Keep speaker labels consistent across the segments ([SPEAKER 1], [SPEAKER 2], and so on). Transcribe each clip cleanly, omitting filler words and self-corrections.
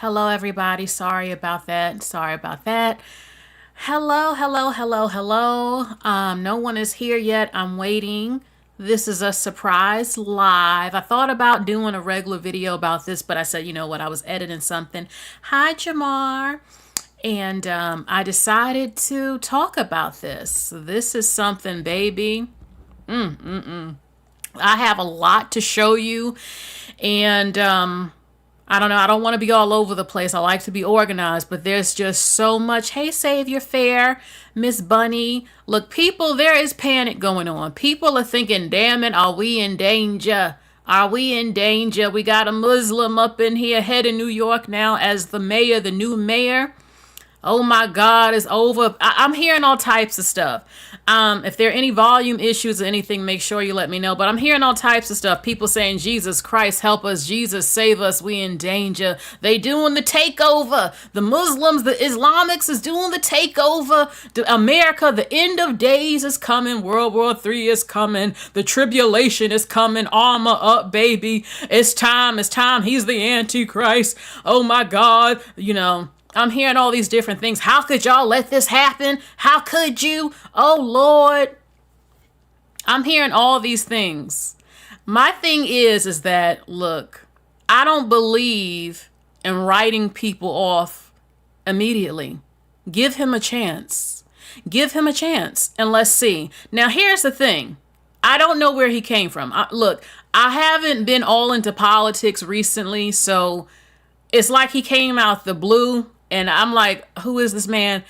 [SPEAKER 1] Hello, everybody. Sorry about that. Sorry about that. Hello, hello, hello, hello. No one is here yet. I'm waiting. This is a surprise live. I thought about doing a regular video about this, but I said, you know what? I was editing something. Hi, Jamar. And I decided to talk about this. This is something, baby. I have a lot to show you. And I don't know. I don't want to be all over the place. I like to be organized, but there's just so much. Hey, Savior Fair, Miss Bunny. Look, people, there is panic going on. People are thinking, damn it, are we in danger? Are we in danger? We got a Muslim up in here, head of New York now as the mayor, the new mayor. Oh my God, it's over. I'm hearing all types of stuff. If there are any volume issues or anything, make sure you let me know. But I'm hearing all types of stuff. People saying, Jesus Christ, help us. Jesus, save us. We in danger. They doing the takeover. The Muslims, the Islamics is doing the takeover. America, the end of days is coming. World War III is coming. The tribulation is coming. Armor up, baby. It's time. It's time. He's the Antichrist. Oh my God. You know. I'm hearing all these different things. How could y'all let this happen? How could you? Oh, Lord. I'm hearing all these things. My thing is that, look, I don't believe in writing people off immediately. Give him a chance. Give him a chance. And let's see. Now, here's the thing. I don't know where he came from. Look, I haven't been all into politics recently, so it's like he came out the blue. And I'm like, who is this man?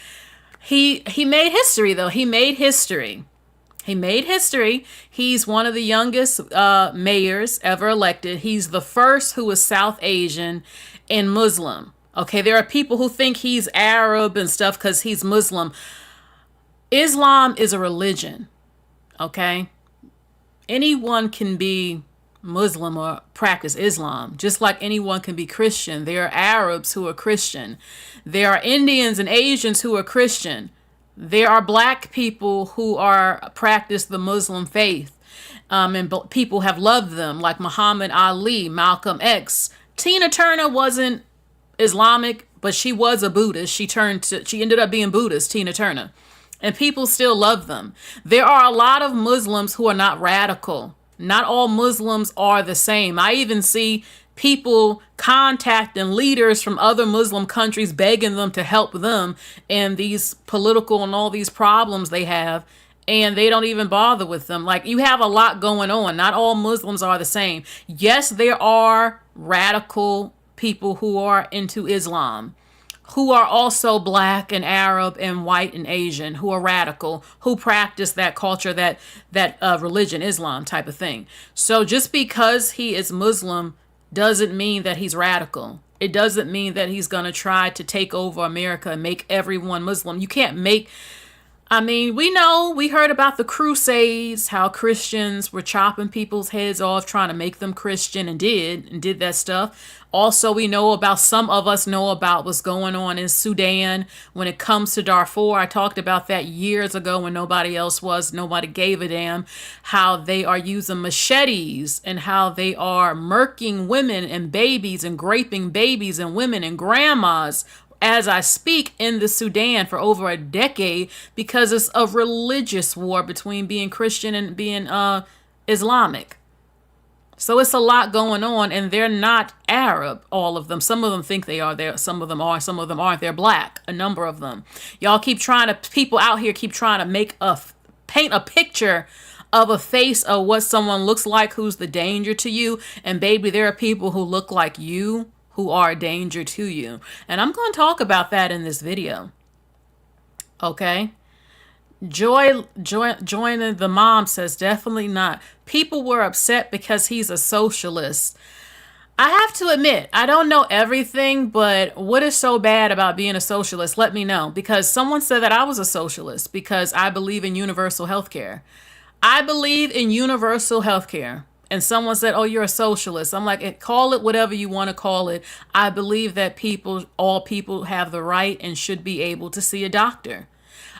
[SPEAKER 1] He made history, though. He made history. He made history. He's one of the youngest mayors ever elected. He's the first who was South Asian and Muslim. Okay, there are people who think he's Arab and stuff because he's Muslim. Islam is a religion. Okay? Anyone can be Muslim or practice Islam, just like anyone can be Christian. There are Arabs who are Christian. There are Indians and Asians who are Christian. There are black people who are practice the Muslim faith. And people have loved them, like Muhammad Ali, Malcolm X. Tina Turner wasn't Islamic, but she was a Buddhist. She ended up being Buddhist, Tina Turner. And people still love them. There are a lot of Muslims who are not radical. Not all Muslims are the same. I even see people contacting leaders from other Muslim countries, begging them to help them in these political and all these problems they have, and they don't even bother with them. Like, you have a lot going on. Not all Muslims are the same. Yes, there are radical people who are into Islam, who are also black and Arab and white and Asian, who are radical, who practice that culture, that religion, Islam type of thing. So just because he is Muslim doesn't mean that he's radical. It doesn't mean that he's going to try to take over America and make everyone Muslim. You can't make... we heard about the Crusades, how Christians were chopping people's heads off, trying to make them Christian, and did that stuff. Also, some of us know about what's going on in Sudan when it comes to Darfur. I talked about that years ago when nobody gave a damn, how they are using machetes and how they are murking women and babies and raping babies and women and grandmas as I speak in the Sudan for over a decade, because it's a religious war between being Christian and being Islamic. So it's a lot going on, and they're not Arab, all of them. Some of them think they are. Some of them are. Some of them aren't. They're black, a number of them. People out here keep trying to paint a picture of a face of what someone looks like who's the danger to you. And baby, there are people who look like you who are a danger to you. And I'm going to talk about that in this video. Okay? Joy, joining the mom says, definitely not. People were upset because he's a socialist. I have to admit, I don't know everything, but what is so bad about being a socialist? Let me know. Because someone said that I was a socialist because I believe in universal health care. I believe in universal health care. And someone said, oh, you're a socialist. I'm like, call it whatever you want to call it. I believe that all people have the right and should be able to see a doctor.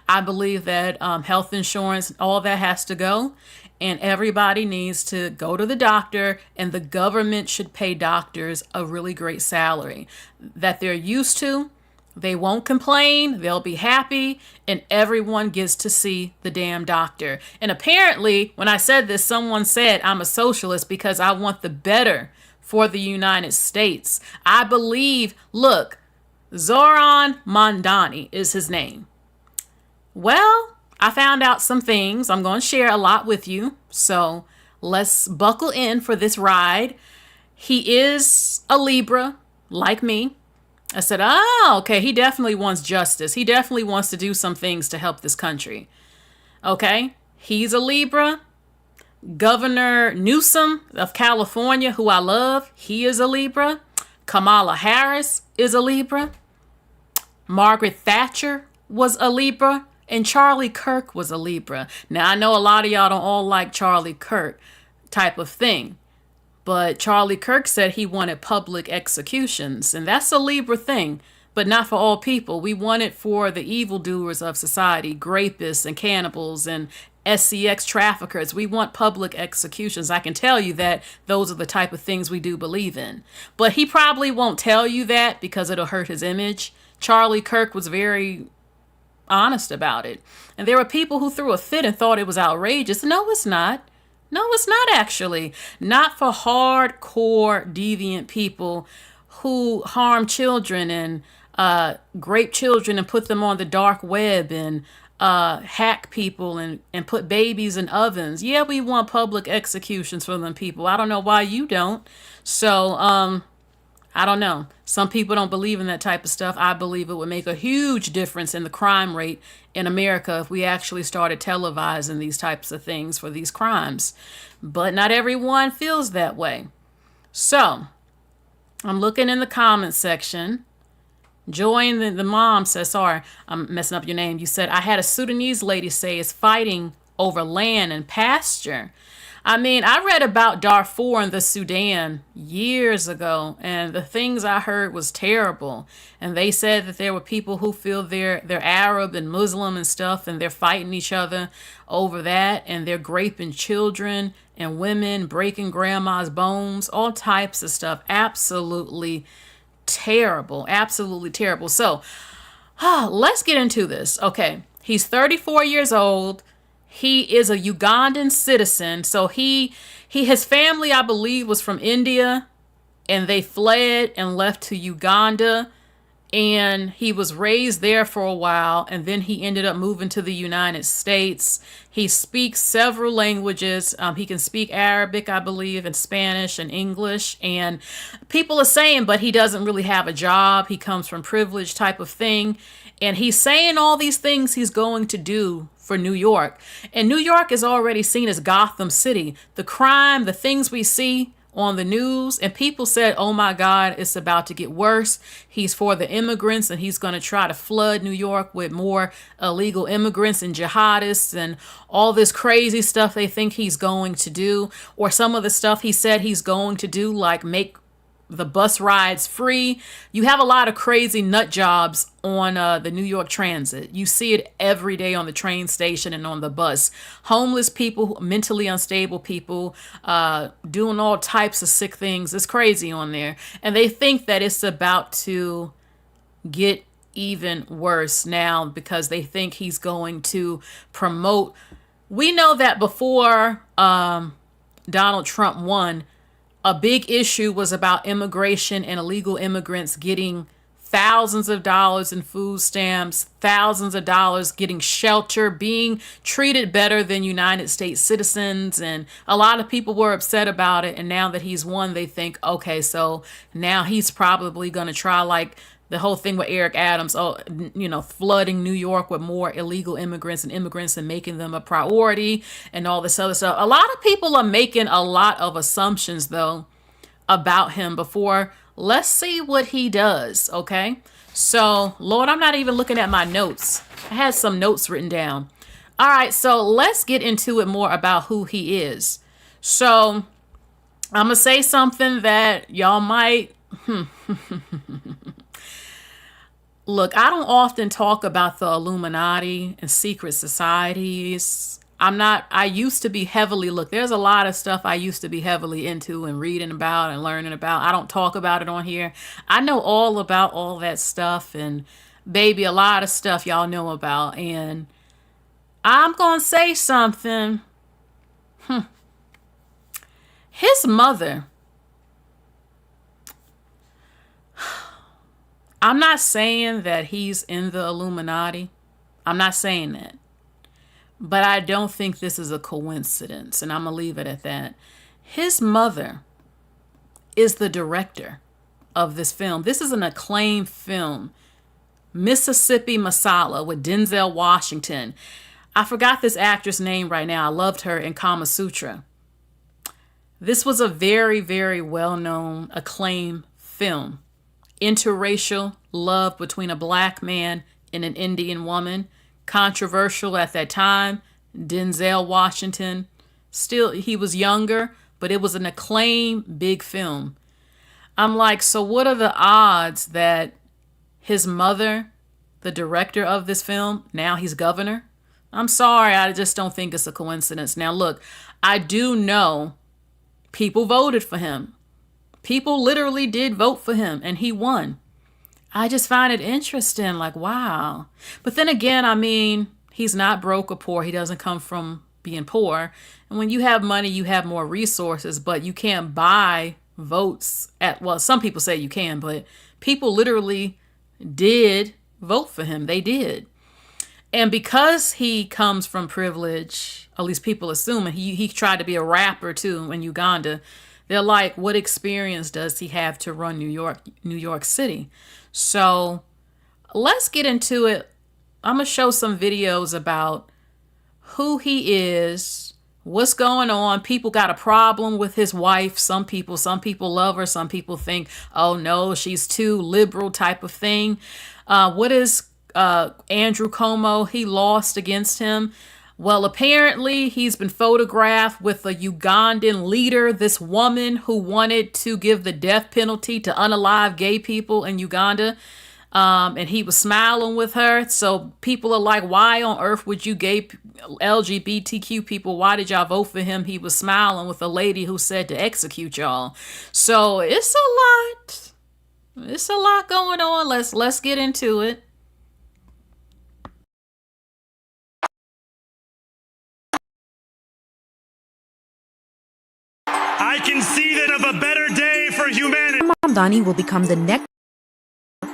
[SPEAKER 1] I believe that health insurance, all that has to go. And everybody needs to go to the doctor, and the government should pay doctors a really great salary that they're used to. They won't complain, they'll be happy, and everyone gets to see the damn doctor. And apparently, when I said this, someone said I'm a socialist because I want the better for the United States. I believe, look, Zohran Mamdani is his name. Well, I found out some things. I'm going to share a lot with you. So let's buckle in for this ride. He is a Libra, like me. I said, oh, okay, he definitely wants justice. He definitely wants to do some things to help this country. Okay, he's a Libra. Governor Newsom of California, who I love, he is a Libra. Kamala Harris is a Libra. Margaret Thatcher was a Libra. And Charlie Kirk was a Libra. Now, I know a lot of y'all don't all like Charlie Kirk type of thing. But Charlie Kirk said he wanted public executions. And that's a Libra thing, but not for all people. We want it for the evildoers of society, rapists and cannibals and SCX traffickers. We want public executions. I can tell you that those are the type of things we do believe in. But he probably won't tell you that because it'll hurt his image. Charlie Kirk was very honest about it. And there were people who threw a fit and thought it was outrageous. No, it's not. No, it's not actually. Not for hardcore deviant people who harm children and rape children and put them on the dark web and hack people and put babies in ovens. Yeah, we want public executions for them people. I don't know why you don't. So, I don't know. Some people don't believe in that type of stuff. I believe it would make a huge difference in the crime rate in America if we actually started televising these types of things for these crimes. But not everyone feels that way. So, I'm looking in the comments section. Joy the mom says, sorry, I'm messing up your name. You said, I had a Sudanese lady say it's fighting over land and pasture. I mean, I read about Darfur and the Sudan years ago, and the things I heard was terrible. And they said that there were people who feel they're Arab and Muslim and stuff, and they're fighting each other over that, and they're raping children and women, breaking grandma's bones, all types of stuff. Absolutely terrible. Absolutely terrible. So, let's get into this. Okay, he's 34 years old. He is a Ugandan citizen. So his family, I believe, was from India, and they fled and left to Uganda, and he was raised there for a while, and then he ended up moving to the United States. He speaks several languages. He can speak Arabic, I believe, and Spanish and English. And people are saying, but he doesn't really have a job. He comes from privilege type of thing. And he's saying all these things he's going to do for New York. And New York is already seen as Gotham City. The crime, the things we see on the news, and people said, oh my God, it's about to get worse. He's for the immigrants, and he's going to try to flood New York with more illegal immigrants and jihadists and all this crazy stuff they think he's going to do. Or some of the stuff he said he's going to do, like make the bus rides free. You have a lot of crazy nut jobs on the New York Transit. You see it every day on the train station and on the bus. Homeless people, mentally unstable people, doing all types of sick things. It's crazy on there. And they think that it's about to get even worse now because they think he's going to promote. We know that before Donald Trump won, a big issue was about immigration and illegal immigrants getting thousands of dollars in food stamps, thousands of dollars getting shelter, being treated better than United States citizens. And a lot of people were upset about it. And now that he's won, they think, okay, so now he's probably going to try like the whole thing with Eric Adams, flooding New York with more illegal immigrants and making them a priority and all this other stuff. A lot of people are making a lot of assumptions, though, about him before. Let's see what he does, okay? So, Lord, I'm not even looking at my notes. I had some notes written down. All right, so let's get into it more about who he is. So, I'm going to say something that y'all might... Look, I don't often talk about the Illuminati and secret societies. I used to be look, there's a lot of stuff I used to be heavily into and reading about and learning about. I don't talk about it on here. I know all about all that stuff, and baby, a lot of stuff y'all know about. And I'm going to say something. His mother, I'm not saying that he's in the Illuminati. I'm not saying that. But I don't think this is a coincidence, and I'm going to leave it at that. His mother is the director of this film. This is an acclaimed film, Mississippi Masala, with Denzel Washington. I forgot this actress' name right now. I loved her in Kama Sutra. This was a very, very well-known, acclaimed film. Interracial love between a black man and an Indian woman. Controversial at that time. Denzel Washington. Still, he was younger, but it was an acclaimed big film. I'm like, so what are the odds that his mother, the director of this film, now he's governor? I'm sorry, I just don't think it's a coincidence. Now, look, I do know people voted for him. People literally did vote for him, and he won. I just find it interesting, like, wow. But then again, I mean, he's not broke or poor. He doesn't come from being poor. And when you have money, you have more resources, but you can't buy votes well, some people say you can, but people literally did vote for him. They did. And because he comes from privilege, at least people assume, and he tried to be a rapper too in Uganda, they're like, what experience does he have to run New York City? So let's get into it. I'm going to show some videos about who he is, what's going on. People got a problem with his wife. Some people love her. Some people think, oh no, she's too liberal type of thing. What is Andrew Cuomo? He lost against him. Well, apparently he's been photographed with a Ugandan leader, this woman who wanted to give the death penalty to unalive gay people in Uganda. And he was smiling with her. So people are like, why on earth would you gay LGBTQ people, why did y'all vote for him? He was smiling with a lady who said to execute y'all. So it's a lot. It's a lot going on. Let's get into it.
[SPEAKER 2] I conceive of a better day for humanity.
[SPEAKER 3] Mamdani will become the next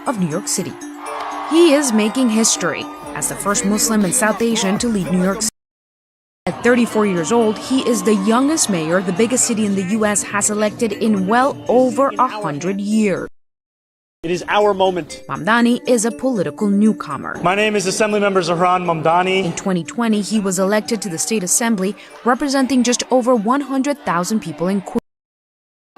[SPEAKER 3] of New York City. He is making history as the first Muslim and South Asian to lead New York City. At 34 years old, he is the youngest mayor the biggest city in the U.S. has elected in well over 100 years.
[SPEAKER 2] It is our moment.
[SPEAKER 3] Mamdani is a political newcomer.
[SPEAKER 2] My name is Assemblymember Zohran Mamdani.
[SPEAKER 3] In 2020, he was elected to the State Assembly, representing just over 100,000 people in Queens.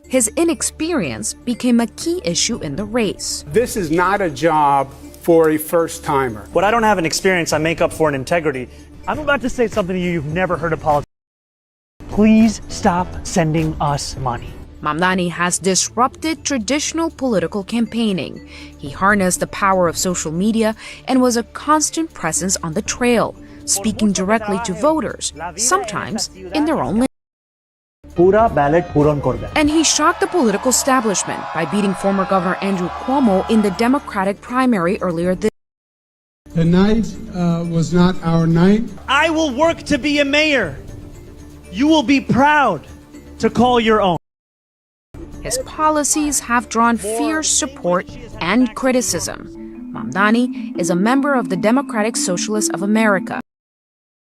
[SPEAKER 3] His inexperience became a key issue in the race.
[SPEAKER 4] This is not a job for a first-timer.
[SPEAKER 2] When I don't have an experience, I make up for an integrity. I'm about to say something to you you've never heard of politics. Please stop sending us money.
[SPEAKER 3] Mamdani has disrupted traditional political campaigning. He harnessed the power of social media and was a constant presence on the trail, speaking directly to voters, sometimes in their own language. And he shocked the political establishment by beating former Governor Andrew Cuomo in the Democratic primary earlier this year.
[SPEAKER 5] The night was not our night.
[SPEAKER 2] I will work to be a mayor. You will be proud to call your own.
[SPEAKER 3] His policies have drawn fierce support and criticism. Mamdani is a member of the Democratic Socialists of America.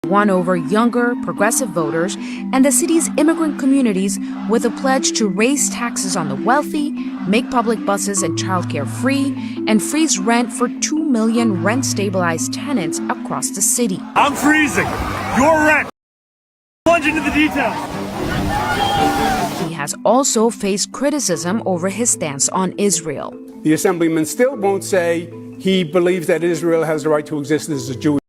[SPEAKER 3] He won over younger, progressive voters and the city's immigrant communities with a pledge to raise taxes on the wealthy, make public buses and childcare free, and freeze rent for 2 million rent-stabilized tenants across the city.
[SPEAKER 2] I'm freezing your rent. Plunge into the details.
[SPEAKER 3] He has also faced criticism over his stance on Israel.
[SPEAKER 4] The Assemblyman still won't say he believes that Israel has the right to exist as a Jewish.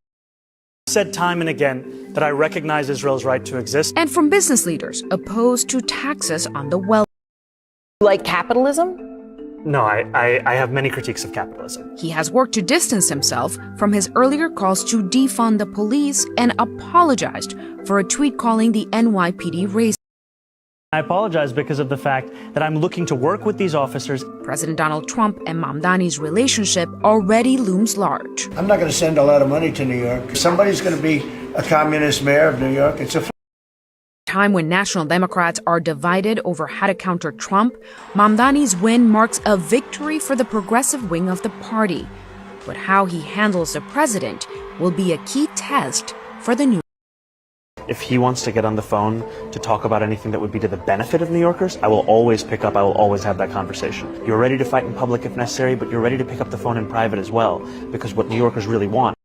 [SPEAKER 2] I've said time and again that I recognize Israel's right to exist.
[SPEAKER 3] And from business leaders opposed to taxes on the wealthy.
[SPEAKER 6] Like capitalism?
[SPEAKER 2] No, I have many critiques of capitalism.
[SPEAKER 3] He has worked to distance himself from his earlier calls to defund the police and apologized for a tweet calling the NYPD racist.
[SPEAKER 2] I apologize because of the fact that I'm looking to work with these officers.
[SPEAKER 3] President Donald Trump and Mamdani's relationship already looms large.
[SPEAKER 6] I'm not going to send a lot of money to New York. Somebody's going to be a communist mayor of New York. It's a
[SPEAKER 3] Time when national Democrats are divided over how to counter Trump, Mamdani's win marks a victory for the progressive wing of the party. But how he handles the president will be a key test for the new.
[SPEAKER 2] If he wants to get on the phone to talk about anything that would be to the benefit of New Yorkers, I will always pick up, I will always have that conversation. You're ready to fight in public if necessary, but you're ready to pick up the phone in private as well, because what New Yorkers really want.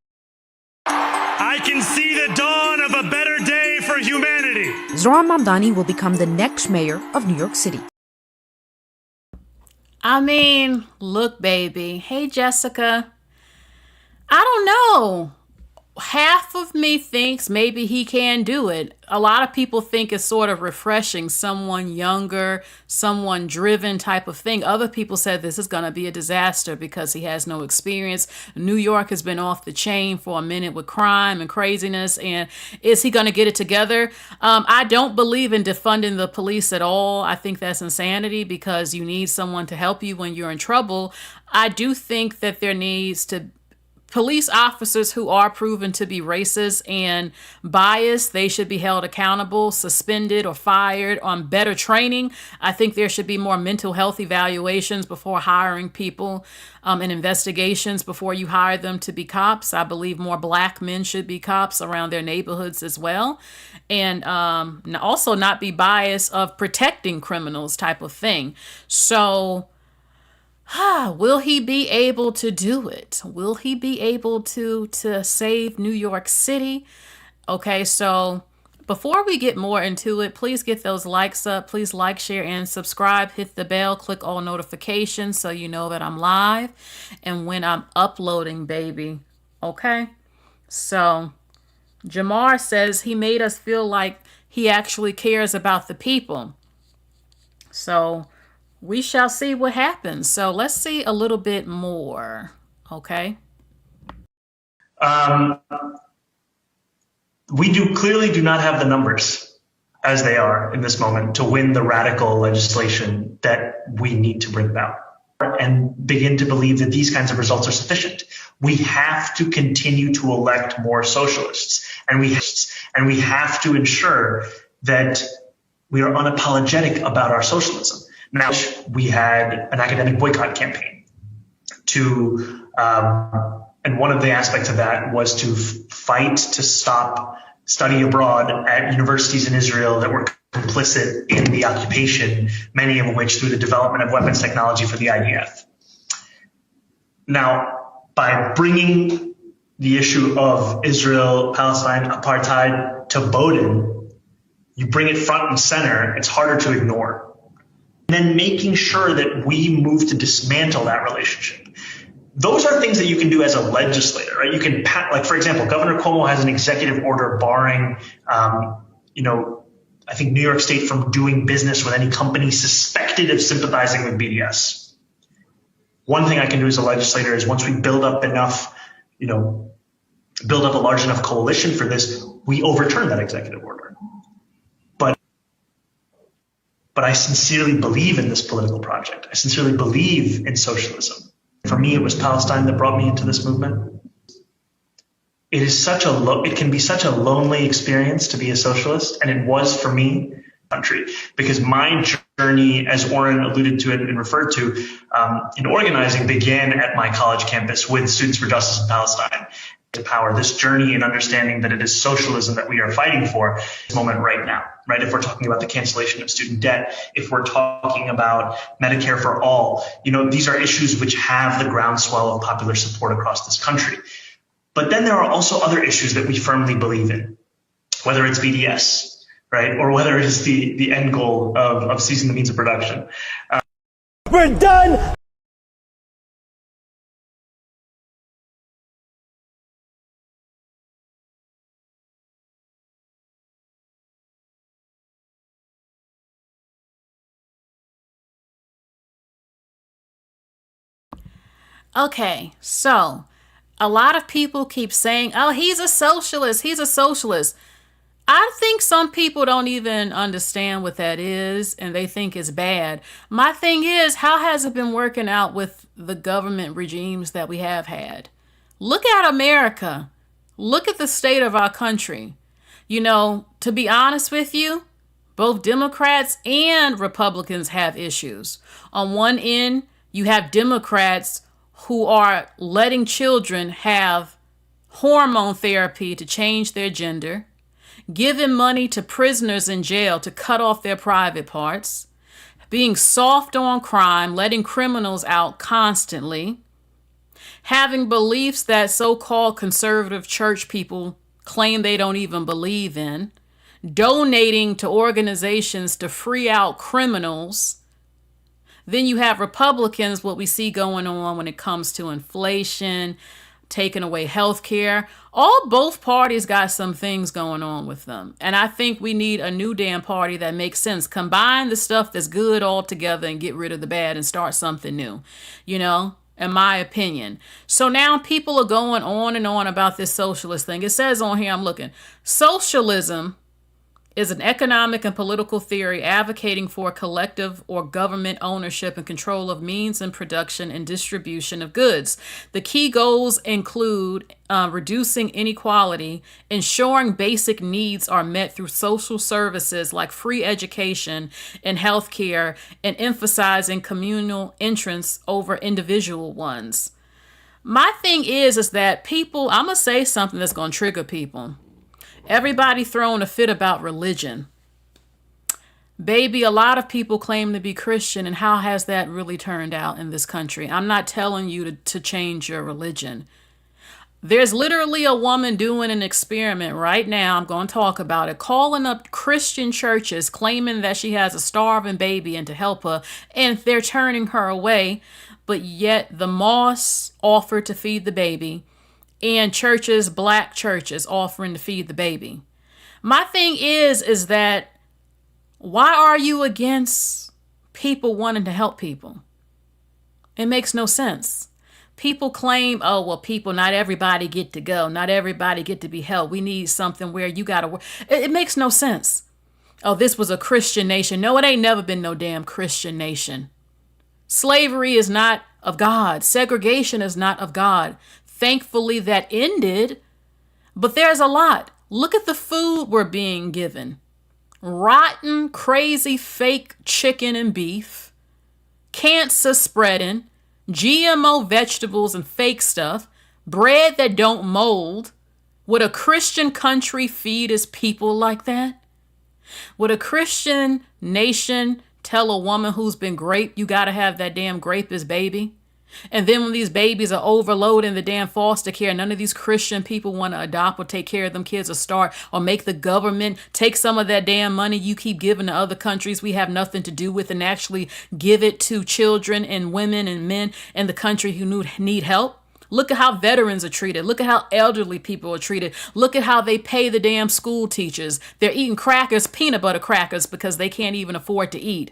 [SPEAKER 7] I can see the dawn of a better day for humanity.
[SPEAKER 3] Zohran Mamdani will become the next mayor of New York City.
[SPEAKER 1] I mean, look, baby. Hey, Jessica. I don't know. Half of me thinks maybe he can do it. A lot of people think it's sort of refreshing, someone younger, someone driven type of thing. Other people said this is going to be a disaster because he has no experience. New York has been off the chain for a minute with crime and craziness. And is he going to get it together? I don't believe in defunding the police at all. I think that's insanity because you need someone to help you when you're in trouble. I do think that there needs to police officers who are proven to be racist and biased, they should be held accountable, suspended, or fired on better training. I think there should be more mental health evaluations before hiring people and investigations before you hire them to be cops. I believe more black men should be cops around their neighborhoods as well. And also not be biased of protecting criminals type of thing. So will he be able to do it? Will he be able to save New York City? Okay, so before we get more into it, please get those likes up. Please like, share, and subscribe. Hit the bell, click all notifications so you know that I'm live and when I'm uploading, baby. Okay? So Jamar says he made us feel like he actually cares about the people. So we shall see what happens. So let's see a little bit more, okay?
[SPEAKER 8] We clearly do not have the numbers as they are in this moment to win the radical legislation that we need to bring about and begin to believe that these kinds of results are sufficient. We have to continue to elect more socialists, and we have to ensure that we are unapologetic about our socialism. Now, we had an academic boycott campaign and one of the aspects of that was to fight to stop study abroad at universities in Israel that were complicit in the occupation, many of which through the development of weapons technology for the IDF. Now, by bringing the issue of Israel, Palestine, apartheid to Bowdoin, you bring it front and center, it's harder to ignore. And then making sure that we move to dismantle that relationship. Those are things that you can do as a legislator, right? You can, like, for example, Governor Cuomo has an executive order barring, I think New York State from doing business with any company suspected of sympathizing with BDS. One thing I can do as a legislator is once we build up enough, build up a large enough coalition for this, we overturn that executive order. But I sincerely believe in this political project. I sincerely believe in socialism. For me, it was Palestine that brought me into this movement. It can be such a lonely experience to be a socialist, and it was for me, country, because my journey, as Oren alluded to and referred to, in organizing began at my college campus with Students for Justice in Palestine. To power this journey and understanding that it is socialism that we are fighting for this moment right now, right? If we're talking about the cancellation of student debt, if we're talking about Medicare for all, these are issues which have the groundswell of popular support across this country. But then there are also other issues that we firmly believe in, whether it's BDS, right? Or whether it is the end goal of seizing the means of production.
[SPEAKER 2] We're done!
[SPEAKER 1] Okay, so a lot of people keep saying, oh, he's a socialist. He's a socialist. I think some people don't even understand what that is and they think it's bad. My thing is, how has it been working out with the government regimes that we have had? Look at America. Look at the state of our country. You know, to be honest with you, both Democrats and Republicans have issues. On one end, you have Democrats who are letting children have hormone therapy to change their gender, giving money to prisoners in jail to cut off their private parts, being soft on crime, letting criminals out constantly, having beliefs that so-called conservative church people claim they don't even believe in, donating to organizations to free out criminals. Then you have Republicans, what we see going on when it comes to inflation, taking away health care. Both parties got some things going on with them. And I think we need a new damn party that makes sense. Combine the stuff that's good all together and get rid of the bad and start something new, you know, in my opinion. So now people are going on and on about this socialist thing. It says on here, I'm looking, socialism is an economic and political theory advocating for collective or government ownership and control of means and production and distribution of goods. The key goals include reducing inequality, ensuring basic needs are met through social services like free education and healthcare, and emphasizing communal interests over individual ones. My thing is that people, I'm going to say something that's going to trigger people. Everybody throwing a fit about religion. Baby, a lot of people claim to be Christian, and how has that really turned out in this country? I'm not telling you to change your religion. There's literally a woman doing an experiment right now, I'm going to talk about it, calling up Christian churches, claiming that she has a starving baby and to help her, and they're turning her away, but yet the mosques offer to feed the baby, and churches, black churches, offering to feed the baby. My thing is that why are you against people wanting to help people? It makes no sense. People claim, oh, well, people, not everybody get to go. Not everybody get to be helped. We need something where you got to work. It makes no sense. Oh, this was a Christian nation. No, it ain't never been no damn Christian nation. Slavery is not of God. Segregation is not of God. Thankfully, that ended, but there's a lot. Look at the food we're being given. Rotten, crazy, fake chicken and beef, cancer spreading, GMO vegetables and fake stuff, bread that don't mold. Would a Christian country feed its people like that? Would a Christian nation tell a woman who's been raped, you got to have that damn grape as baby? And then when these babies are overloaded in the damn foster care, none of these Christian people want to adopt or take care of them kids or start or make the government take some of that damn money you keep giving to other countries we have nothing to do with and actually give it to children and women and men in the country who need help. Look at how veterans are treated. Look at how elderly people are treated. Look at how they pay the damn school teachers. They're eating crackers, peanut butter crackers, because they can't even afford to eat.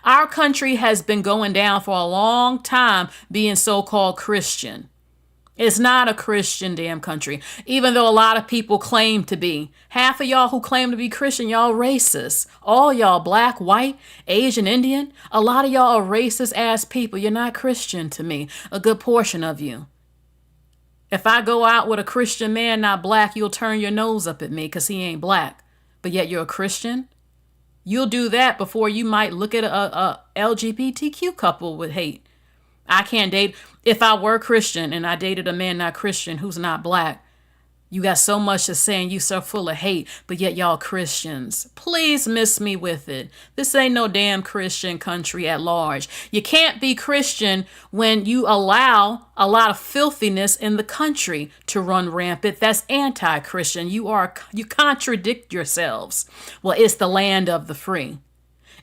[SPEAKER 1] Our country has been going down for a long time being so-called Christian. It's not a Christian damn country, even though a lot of people claim to be. Half of y'all who claim to be Christian, y'all racist. All y'all black, white, Asian, Indian, a lot of y'all are racist ass people. You're not Christian to me, a good portion of you. If I go out with a Christian man, not black, you'll turn your nose up at me because he ain't black, but yet you're a Christian? You'll do that before you might look at a LGBTQ couple with hate. I can't date. If I were Christian and I dated a man not Christian who's not black, you got so much to say and you so full of hate, but yet y'all Christians. Please miss me with it. This ain't no damn Christian country at large. You can't be Christian when you allow a lot of filthiness in the country to run rampant. That's anti-Christian. You contradict yourselves. Well, it's the land of the free.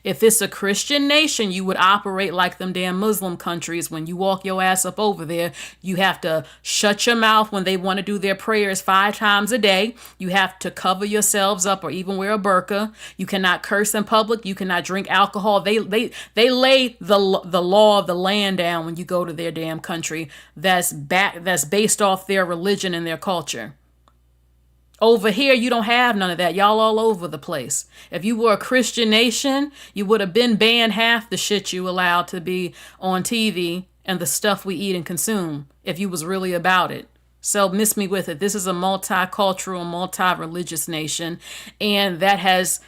[SPEAKER 1] If it's a Christian nation, you would operate like them damn Muslim countries. When you walk your ass up over there, you have to shut your mouth when they want to do their prayers 5 times a day. You have to cover yourselves up or even wear a burqa. You cannot curse in public. You cannot drink alcohol. They lay the law of the land down when you go to their damn country that's based off their religion and their culture. Over here, you don't have none of that. Y'all all over the place. If you were a Christian nation, you would have been banned half the shit you allowed to be on TV and the stuff we eat and consume if you was really about it. So miss me with it. This is a multicultural, multi-religious nation, and that has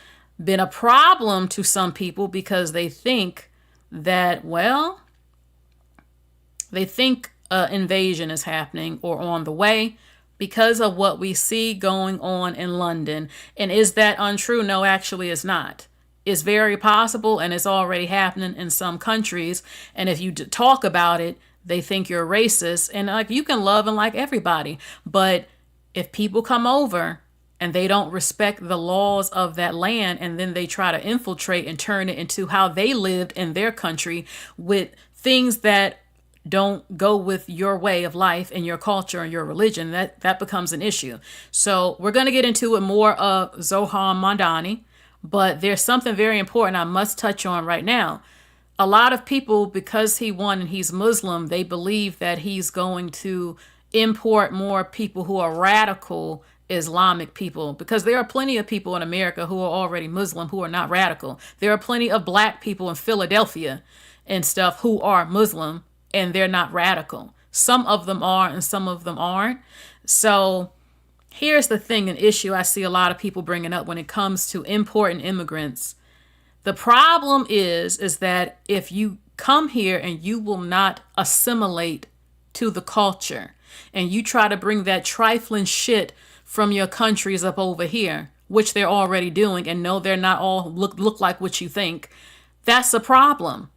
[SPEAKER 1] been a problem to some people because they think that, invasion is happening or on the way, because of what we see going on in London. And is that untrue? No, actually it's not. It's very possible, and it's already happening in some countries. And if you talk about it, they think you're racist. And like, you can love and like everybody, but if people come over and they don't respect the laws of that land, and then they try to infiltrate and turn it into how they lived in their country with things that don't go with your way of life and your culture and your religion, that becomes an issue. So we're going to get into it more of Zohran Mamdani, but there's something very important I must touch on right now. A lot of people, because he won and he's Muslim, they believe that he's going to import more people who are radical Islamic people, because there are plenty of people in America who are already Muslim who are not radical. There are plenty of black people in Philadelphia and stuff who are Muslim, and they're not radical. Some of them are and some of them aren't. So here's the thing, an issue I see a lot of people bringing up when it comes to importing immigrants. The problem is that if you come here and you will not assimilate to the culture, and you try to bring that trifling shit from your countries up over here, which they're already doing, and no, they're not all look like what you think, that's a problem.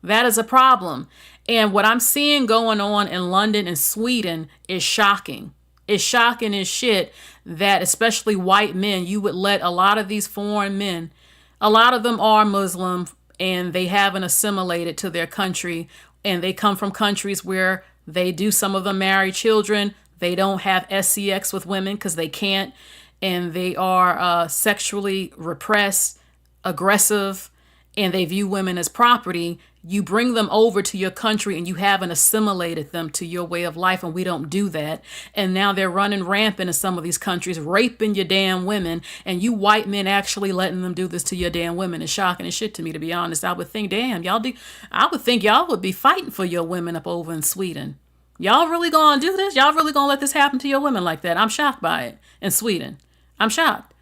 [SPEAKER 1] That is a problem. And what I'm seeing going on in London and Sweden is shocking. It's shocking as shit that especially white men, you would let a lot of these foreign men, a lot of them are Muslim and they haven't assimilated to their country, and they come from countries where they do, some of them marry children. They don't have SCX with women because they can't, and they are sexually repressed, aggressive, and they view women as property. You bring them over to your country and you haven't assimilated them to your way of life, and we don't do that. And now they're running rampant in some of these countries, raping your damn women, and you white men actually letting them do this to your damn women is shocking as shit to me, to be honest. I would think, damn, I would think y'all would be fighting for your women up over in Sweden. Y'all really gonna do this? Y'all really gonna let this happen to your women like that? I'm shocked by it in Sweden. I'm shocked.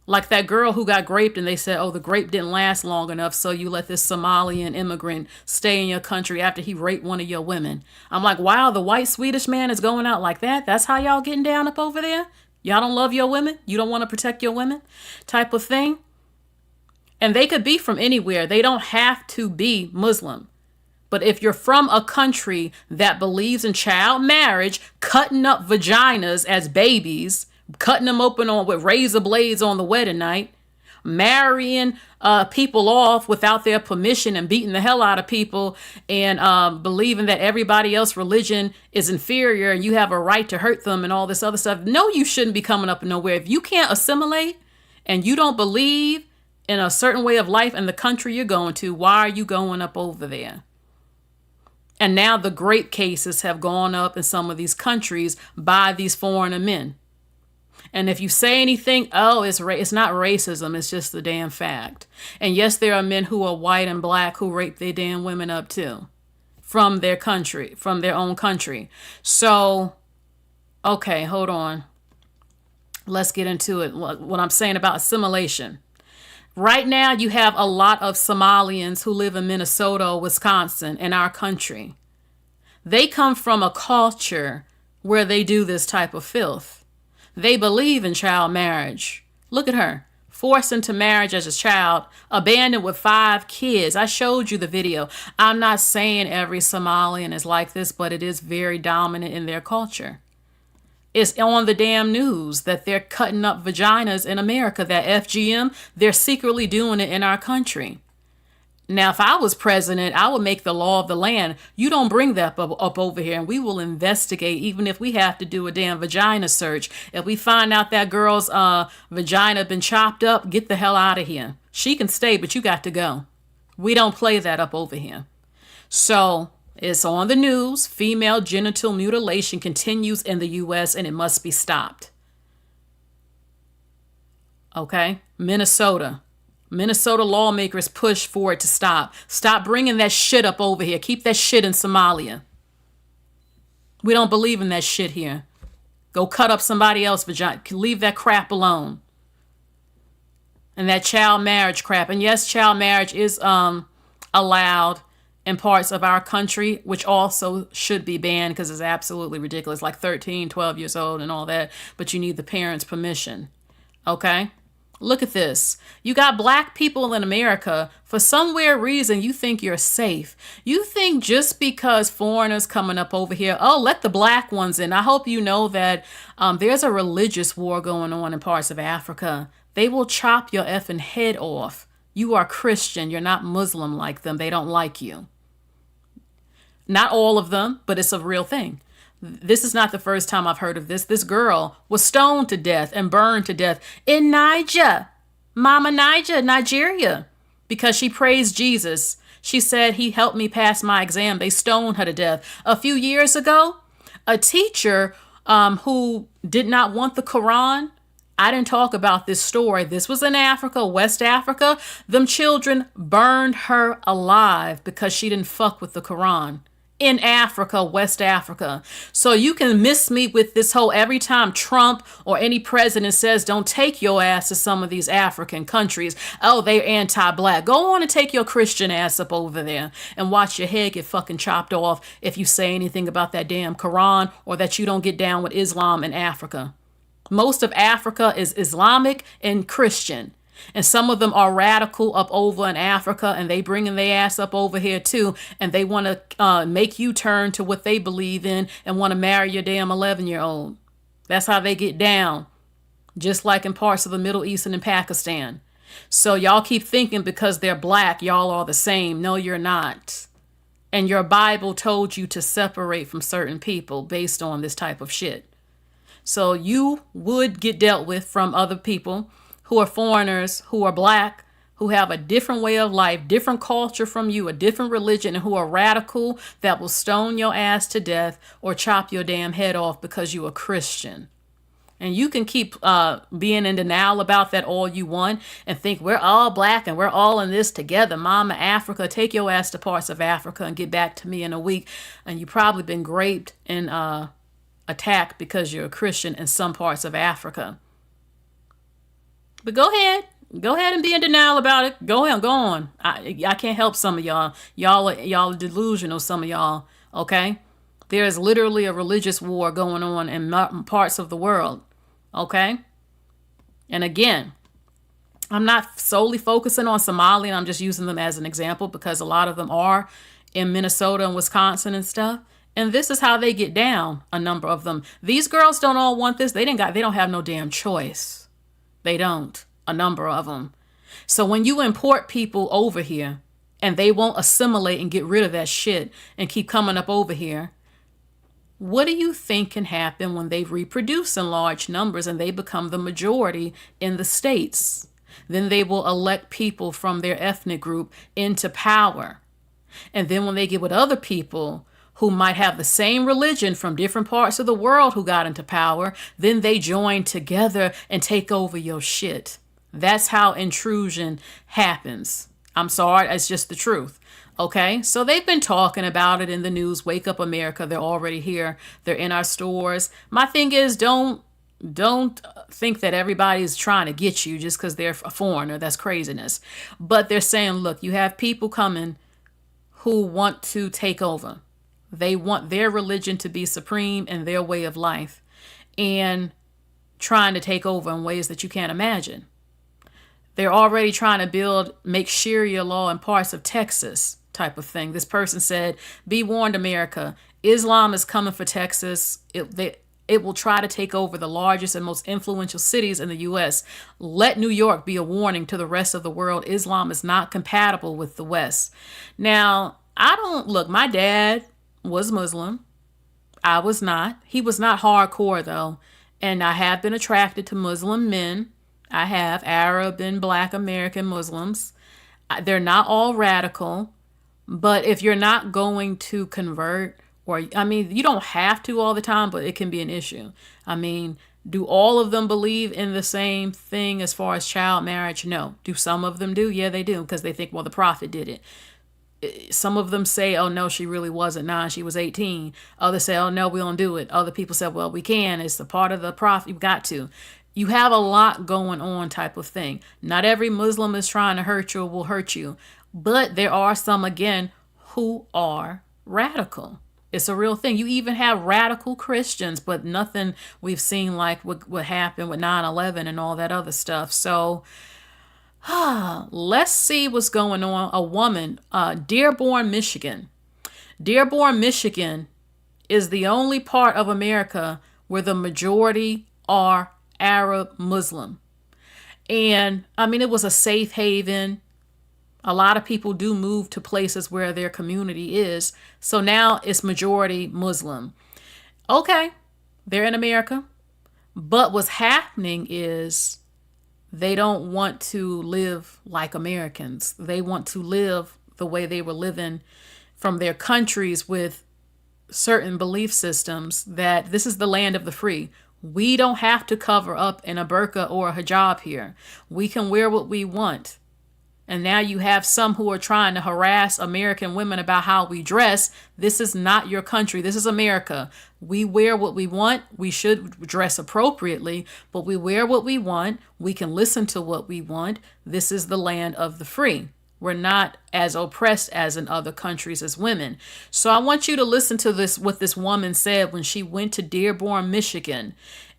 [SPEAKER 1] Like that girl who got raped and they said, oh, the grape didn't last long enough, so you let this Somalian immigrant stay in your country after he raped one of your women. I'm like, wow, the white Swedish man is going out like that? That's how y'all getting down up over there? Y'all don't love your women? You don't want to protect your women? Type of thing? And they could be from anywhere. They don't have to be Muslim. But if you're from a country that believes in child marriage, cutting up vaginas as babies, cutting them open with razor blades on the wedding night, marrying people off without their permission and beating the hell out of people, and believing that everybody else's religion is inferior and you have a right to hurt them and all this other stuff. No, you shouldn't be coming up nowhere. If you can't assimilate and you don't believe in a certain way of life in the country you're going to, why are you going up over there? And now the rape cases have gone up in some of these countries by these foreigner men. And if you say anything, oh, it's not racism, it's just the damn fact. And yes, there are men who are white and black who rape their damn women up too, from their country, from their own country. So, okay, hold on. Let's get into it. What I'm saying about assimilation. Right now, you have a lot of Somalians who live in Minnesota, Wisconsin, in our country. They come from a culture where they do this type of filth. They believe in child marriage. Look at her, forced into marriage as a child, abandoned with 5 kids. I showed you the video. I'm not saying every Somalian is like this, but it is very dominant in their culture. It's on the damn news that they're cutting up vaginas in America, that FGM, they're secretly doing it in our country. Now, if I was president, I would make the law of the land. You don't bring that up over here, and we will investigate, even if we have to do a damn vagina search. If we find out that girl's vagina been chopped up, get the hell out of here. She can stay, but you got to go. We don't play that up over here. So it's on the news. Female genital mutilation continues in the U.S., and it must be stopped. Okay? Minnesota lawmakers push for it to stop. Stop bringing that shit up over here. Keep that shit in Somalia. We don't believe in that shit here. Go cut up somebody else's vagina. Leave that crap alone. And that child marriage crap. And yes, child marriage is allowed in parts of our country, which also should be banned because it's absolutely ridiculous. Like 13, 12 years old and all that. But you need the parents' permission. Okay? Look at this. You got black people in America. For some weird reason, you think you're safe. You think just because foreigners coming up over here, oh, let the black ones in. I hope you know that there's a religious war going on in parts of Africa. They will chop your effing head off. You are Christian. You're not Muslim like them. They don't like you. Not all of them, but it's a real thing. This is not the first time I've heard of this. This girl was stoned to death and burned to death in Nigeria, Nigeria, because she praised Jesus. She said, he helped me pass my exam. They stoned her to death. A few years ago, a teacher who did not want the Quran, I didn't talk about this story. This was in Africa, West Africa. Them children burned her alive because she didn't fuck with the Quran. In Africa, West Africa. So you can miss me with this whole every time Trump or any president says don't take your ass to some of these African countries. Oh, they're anti-black. Go on and take your Christian ass up over there and watch your head get fucking chopped off if you say anything about that damn Quran or that you don't get down with Islam in Africa. Most of Africa is Islamic and Christian. And some of them are radical up over in Africa, and they bringing their ass up over here too. And they want to make you turn to what they believe in and want to marry your damn 11-year-old. That's how they get down. Just like in parts of the Middle East and in Pakistan. So y'all keep thinking because they're black, y'all are the same. No, you're not. And your Bible told you to separate from certain people based on this type of shit. So you would get dealt with from other people who are foreigners, who are black, who have a different way of life, different culture from you, a different religion, and who are radical that will stone your ass to death or chop your damn head off because you are Christian. And you can keep being in denial about that all you want and think we're all black and we're all in this together. Mama Africa, take your ass to parts of Africa and get back to me in a week. And you've probably been raped and attacked because you're a Christian in some parts of Africa. But go ahead and be in denial about it. Go on. I can't help some of y'all. Y'all are delusional, some of y'all. Okay, there is literally a religious war going on in parts of the world. Okay, and again, I'm not solely focusing on Somalia. I'm just using them as an example because a lot of them are in Minnesota and Wisconsin and stuff. And this is how they get down. A number of them. These girls don't all want this. They don't have no damn choice. They don't. A number of them. So when you import people over here and they won't assimilate and get rid of that shit and keep coming up over here, what do you think can happen when they reproduce in large numbers and they become the majority in the states? Then they will elect people from their ethnic group into power. And then when they get with other people who might have the same religion from different parts of the world who got into power, then they join together and take over your shit. That's how intrusion happens. I'm sorry, it's just the truth. Okay, so they've been talking about it in the news. Wake Up America, they're already here. They're in our stores. My thing is, don't think that everybody's trying to get you just because they're a foreigner. That's craziness. But they're saying, look, you have people coming who want to take over. They want their religion to be supreme and their way of life and trying to take over in ways that you can't imagine. They're already trying to make Sharia law in parts of Texas type of thing. This person said, be warned, America, Islam is coming for Texas. it will try to take over the largest and most influential cities in the U.S. Let New York be a warning to the rest of the world. Islam is not compatible with the West. Now, my dad was Muslim. I was not. He was not hardcore, though. And I have been attracted to Muslim men. I have Arab and Black American Muslims. They're not all radical. But if you're not going to convert, you don't have to all the time, but it can be an issue. Do all of them believe in the same thing as far as child marriage? No. Do some of them do? Yeah, they do, because they think, well, the prophet did it. Some of them say, oh, no, she really wasn't 9, she was 18. Others say, oh, no, we don't do it. Other people say, well, we can. It's the part of the prophet. You've got to. You have a lot going on type of thing. Not every Muslim is trying to hurt you or will hurt you. But there are some, again, who are radical. It's a real thing. You even have radical Christians, but nothing we've seen like what happened with 9/11 and all that other stuff. So let's see what's going on. A woman, Dearborn, Michigan. Dearborn, Michigan is the only part of America where the majority are Arab Muslim. And it was a safe haven. A lot of people do move to places where their community is. So now it's majority Muslim. Okay, they're in America. But what's happening is they don't want to live like Americans. They want to live the way they were living from their countries with certain belief systems, that this is the land of the free. We don't have to cover up in a burqa or a hijab here. We can wear what we want. And now you have some who are trying to harass American women about how we dress. This is not your country. This is America. We wear what we want. We should dress appropriately, but we wear what we want. We can listen to what we want. This is the land of the free. We're not as oppressed as in other countries as women. So I want you to listen to what this woman said when she went to Dearborn, Michigan,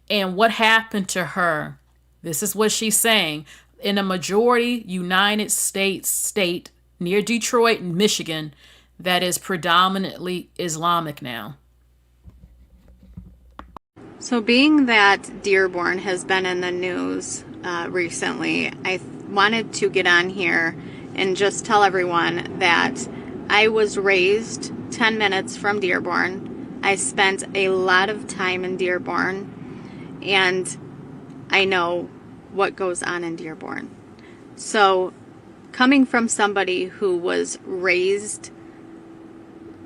[SPEAKER 1] and what happened to her. This is what she's saying. In a majority United States state near Detroit, Michigan, that is predominantly Islamic now.
[SPEAKER 9] So being that Dearborn has been in the news recently, I wanted to get on here and just tell everyone that I was raised 10 minutes from Dearborn. I spent a lot of time in Dearborn, and I know what goes on in Dearborn. So coming from somebody who was raised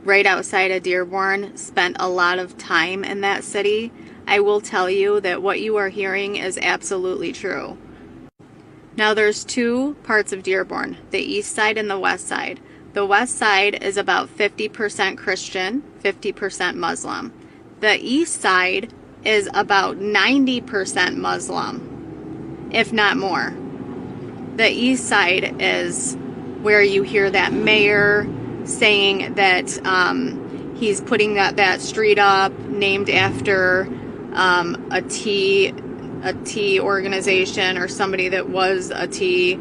[SPEAKER 9] right outside of Dearborn, spent a lot of time in that city, I will tell you that what you are hearing is absolutely true. Now there's two parts of Dearborn, the east side and the west side. The west side is about 50% Christian, 50% Muslim. The east side is about 90% Muslim, if not more. The east side is where you hear that mayor saying that he's putting that street up named after a tea organization or somebody that was a tea.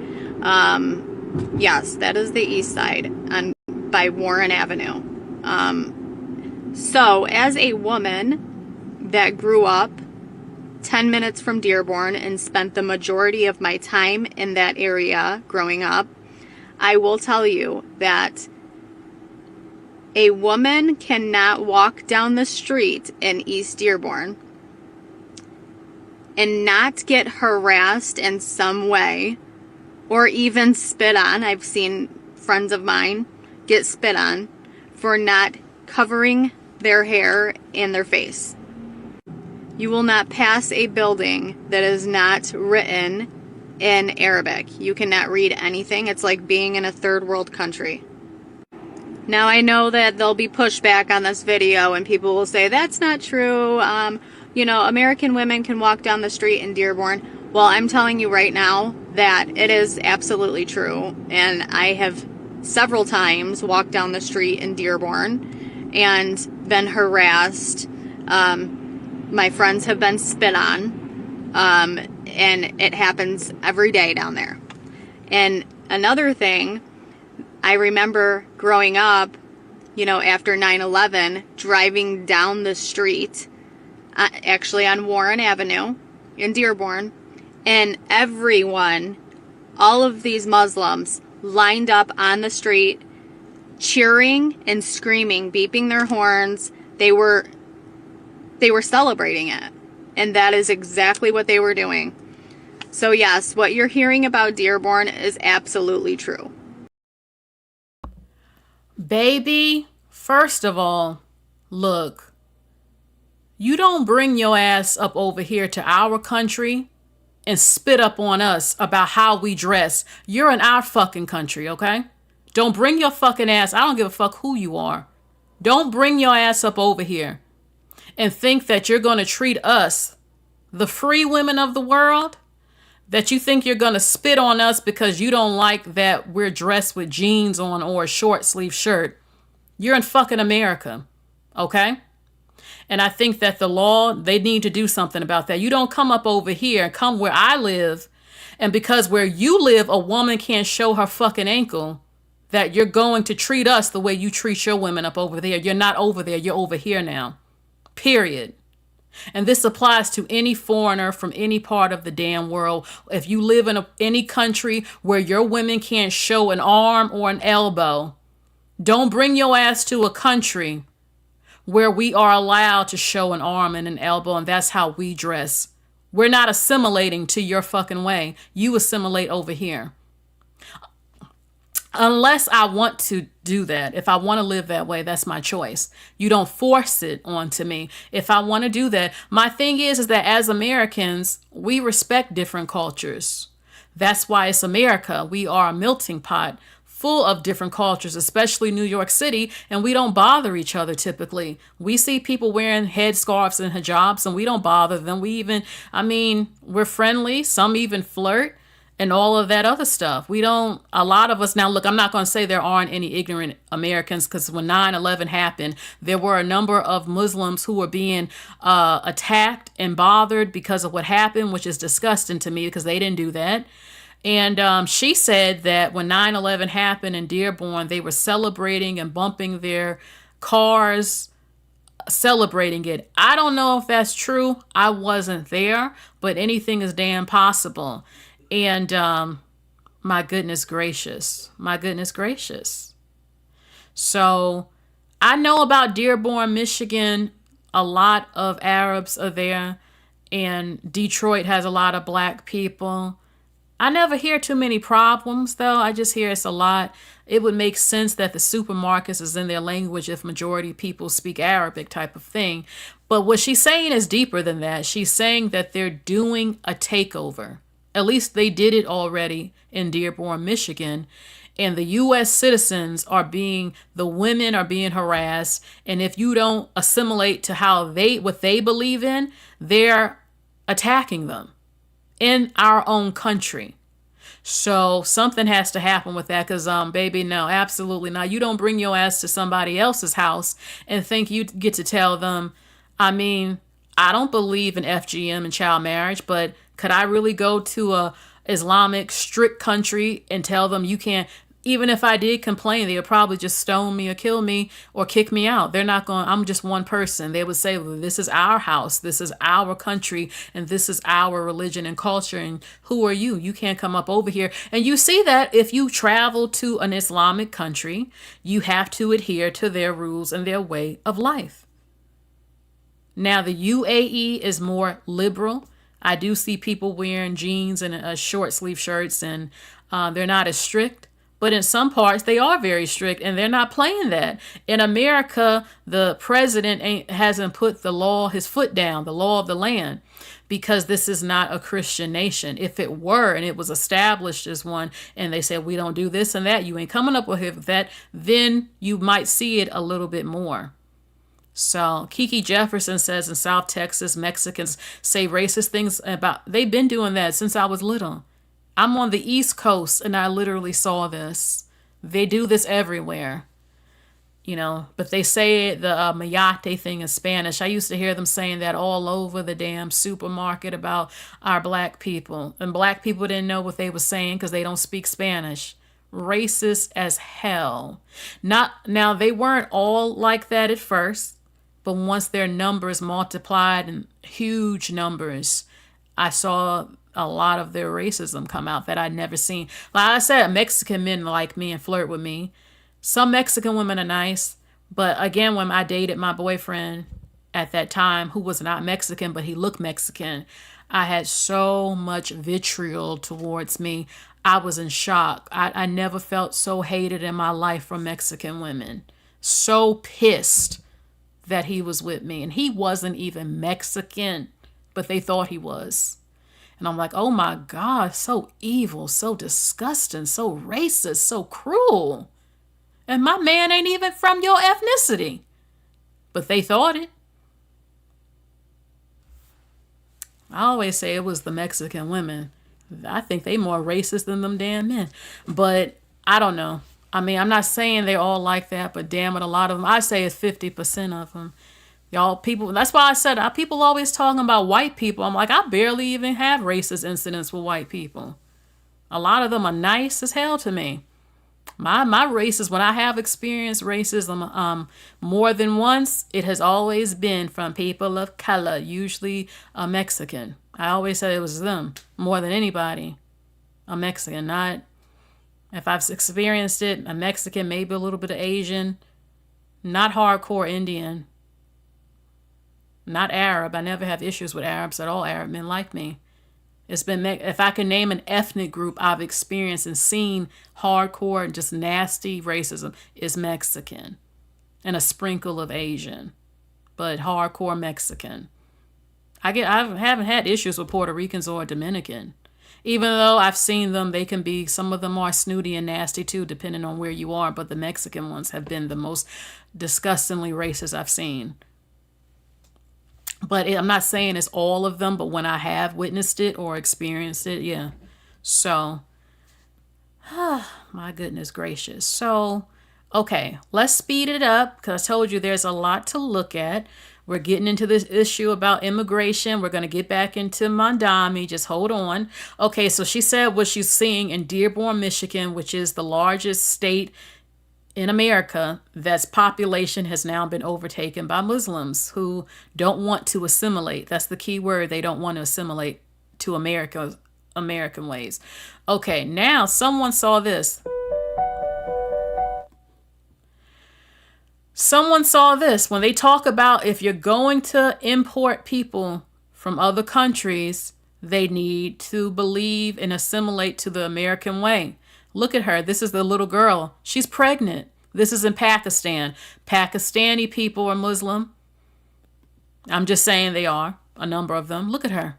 [SPEAKER 9] Yes, that is the east side by Warren Avenue. So as a woman that grew up 10 minutes from Dearborn and spent the majority of my time in that area growing up, I will tell you that a woman cannot walk down the street in East Dearborn and not get harassed in some way or even spit on. I've seen friends of mine get spit on for not covering their hair and their face. You will not pass a building that is not written in Arabic. You cannot read anything. It's like being in a third world country. Now I know that there'll be pushback on this video and people will say that's not true. American women can walk down the street in Dearborn. Well, I'm telling you right now that it is absolutely true. And I have several times walked down the street in Dearborn and been harassed. My friends have been spit on, and it happens every day down there. And another thing, I remember growing up, after 9/11, driving down the street actually on Warren Avenue in Dearborn, and everyone, all of these Muslims lined up on the street, cheering and screaming, beeping their horns. They were celebrating it, and that is exactly what they were doing. So yes, what you're hearing about Dearborn is absolutely true.
[SPEAKER 1] Baby, first of all, look, you don't bring your ass up over here to our country and spit up on us about how we dress. You're in our fucking country, okay? Don't bring your fucking ass. I don't give a fuck who you are. Don't bring your ass up over here and think that you're going to treat us, the free women of the world, that you think you're going to spit on us because you don't like that we're dressed with jeans on or a short sleeve shirt. You're in fucking America, okay? And I think that the law, they need to do something about that. You don't come up over here and come where I live, and because where you live, a woman can't show her fucking ankle, that you're going to treat us the way you treat your women up over there. You're not over there. You're over here now. Period. And this applies to any foreigner from any part of the damn world. If you live in any country where your women can't show an arm or an elbow, don't bring your ass to a country where we are allowed to show an arm and an elbow, and that's how we dress. We're not assimilating to your fucking way. You assimilate over here. Unless I want to do that. If I want to live that way, that's my choice. You don't force it onto me. If I want to do that, my thing is that as Americans, we respect different cultures. That's why it's America. We are a melting pot full of different cultures, especially New York City, and we don't bother each other typically. We see people wearing headscarves and hijabs, and we don't bother them. We're friendly. Some even flirt. And all of that other stuff. A lot of us, now look, I'm not going to say there aren't any ignorant Americans, because when 9/11 happened, there were a number of Muslims who were being attacked and bothered because of what happened, which is disgusting to me because they didn't do that. And she said that when 9/11 happened in Dearborn, they were celebrating and bumping their cars, celebrating it. I don't know if that's true. I wasn't there, but anything is damn possible. And my goodness gracious. So I know about Dearborn, Michigan. A lot of Arabs are there, and Detroit has a lot of black people. I never hear too many problems, though. I just hear it's a lot. It would make sense that the supermarkets is in their language if majority people speak Arabic, type of thing. But what she's saying is deeper than that. She's saying that they're doing a takeover. At least they did it already in Dearborn, Michigan. And the U.S. citizens the women are being harassed. And if you don't assimilate to what they believe in, they're attacking them in our own country. So something has to happen with that, because, baby, no, absolutely not. You don't bring your ass to somebody else's house and think you get to tell them. I don't believe in FGM and child marriage, but could I really go to a Islamic strict country and tell them you can't? Even if I did complain, they would probably just stone me or kill me or kick me out. They're not going, I'm just one person. They would say, well, this is our house, this is our country, and this is our religion and culture. And who are you? You can't come up over here. And you see that if you travel to an Islamic country, you have to adhere to their rules and their way of life. Now, the UAE is more liberal. I do see people wearing jeans and short sleeve shirts, and they're not as strict. But in some parts, they are very strict, and they're not playing that. In America, the president hasn't put his foot down, the law of the land, because this is not a Christian nation. If it were, and it was established as one, and they said, we don't do this and that, you ain't coming up with that, then you might see it a little bit more. So Kiki Jefferson says in South Texas, Mexicans say racist things they've been doing that since I was little. I'm on the East Coast, and I literally saw this. They do this everywhere, but they say the mayate thing in Spanish. I used to hear them saying that all over the damn supermarket about our black people, and black people didn't know what they were saying because they don't speak Spanish. Racist as hell. Now, they weren't all like that at first. But once their numbers multiplied in huge numbers, I saw a lot of their racism come out that I'd never seen. Like I said, Mexican men like me and flirt with me. Some Mexican women are nice. But again, when I dated my boyfriend at that time, who was not Mexican, but he looked Mexican, I had so much vitriol towards me. I was in shock. I never felt so hated in my life from Mexican women. So pissed that he was with me. And he wasn't even Mexican, but they thought he was. And I'm like, oh my God, so evil, so disgusting, so racist, so cruel. And my man ain't even from your ethnicity. But they thought it. I always say it was the Mexican women. I think they more racist than them damn men. But I don't know. I mean, I'm not saying they're all like that, but damn it, a lot of them, I say it's 50% of them. Y'all people, that's why I said, people always talking about white people. I'm like, I barely even have racist incidents with white people. A lot of them are nice as hell to me. My races, when I have experienced racism more than once, it has always been from people of color, usually a Mexican. I always said it was them more than anybody. A Mexican, not, if I've experienced it, a Mexican, maybe a little bit of Asian, not hardcore Indian, not Arab. I never have issues with Arabs at all. Arab men like me. It's been, if I can name an ethnic group I've experienced and seen hardcore and just nasty racism, is Mexican and a sprinkle of Asian, but hardcore Mexican. I haven't had issues with Puerto Ricans or Dominican, even though I've seen them. They can be, some of them are snooty and nasty too, depending on where you are. But the Mexican ones have been the most disgustingly racist I've seen. But I'm not saying it's all of them, but when I have witnessed it or experienced it, yeah. So, my goodness gracious. So, okay, let's speed it up because I told you there's a lot to look at. We're getting into this issue about immigration. We're going to get back into Mamdani. Just hold on. Okay, so she said what she's seeing in Dearborn, Michigan, which is the largest state in America, that's population has now been overtaken by Muslims who don't want to assimilate. That's the key word. They don't want to assimilate to American ways. Okay, now someone saw this. Someone saw this. When they talk about if you're going to import people from other countries, they need to believe and assimilate to the American way. Look at her. This is the little girl. She's pregnant. This is in Pakistan. Pakistani people are Muslim. I'm just saying they are. A number of them. Look at her.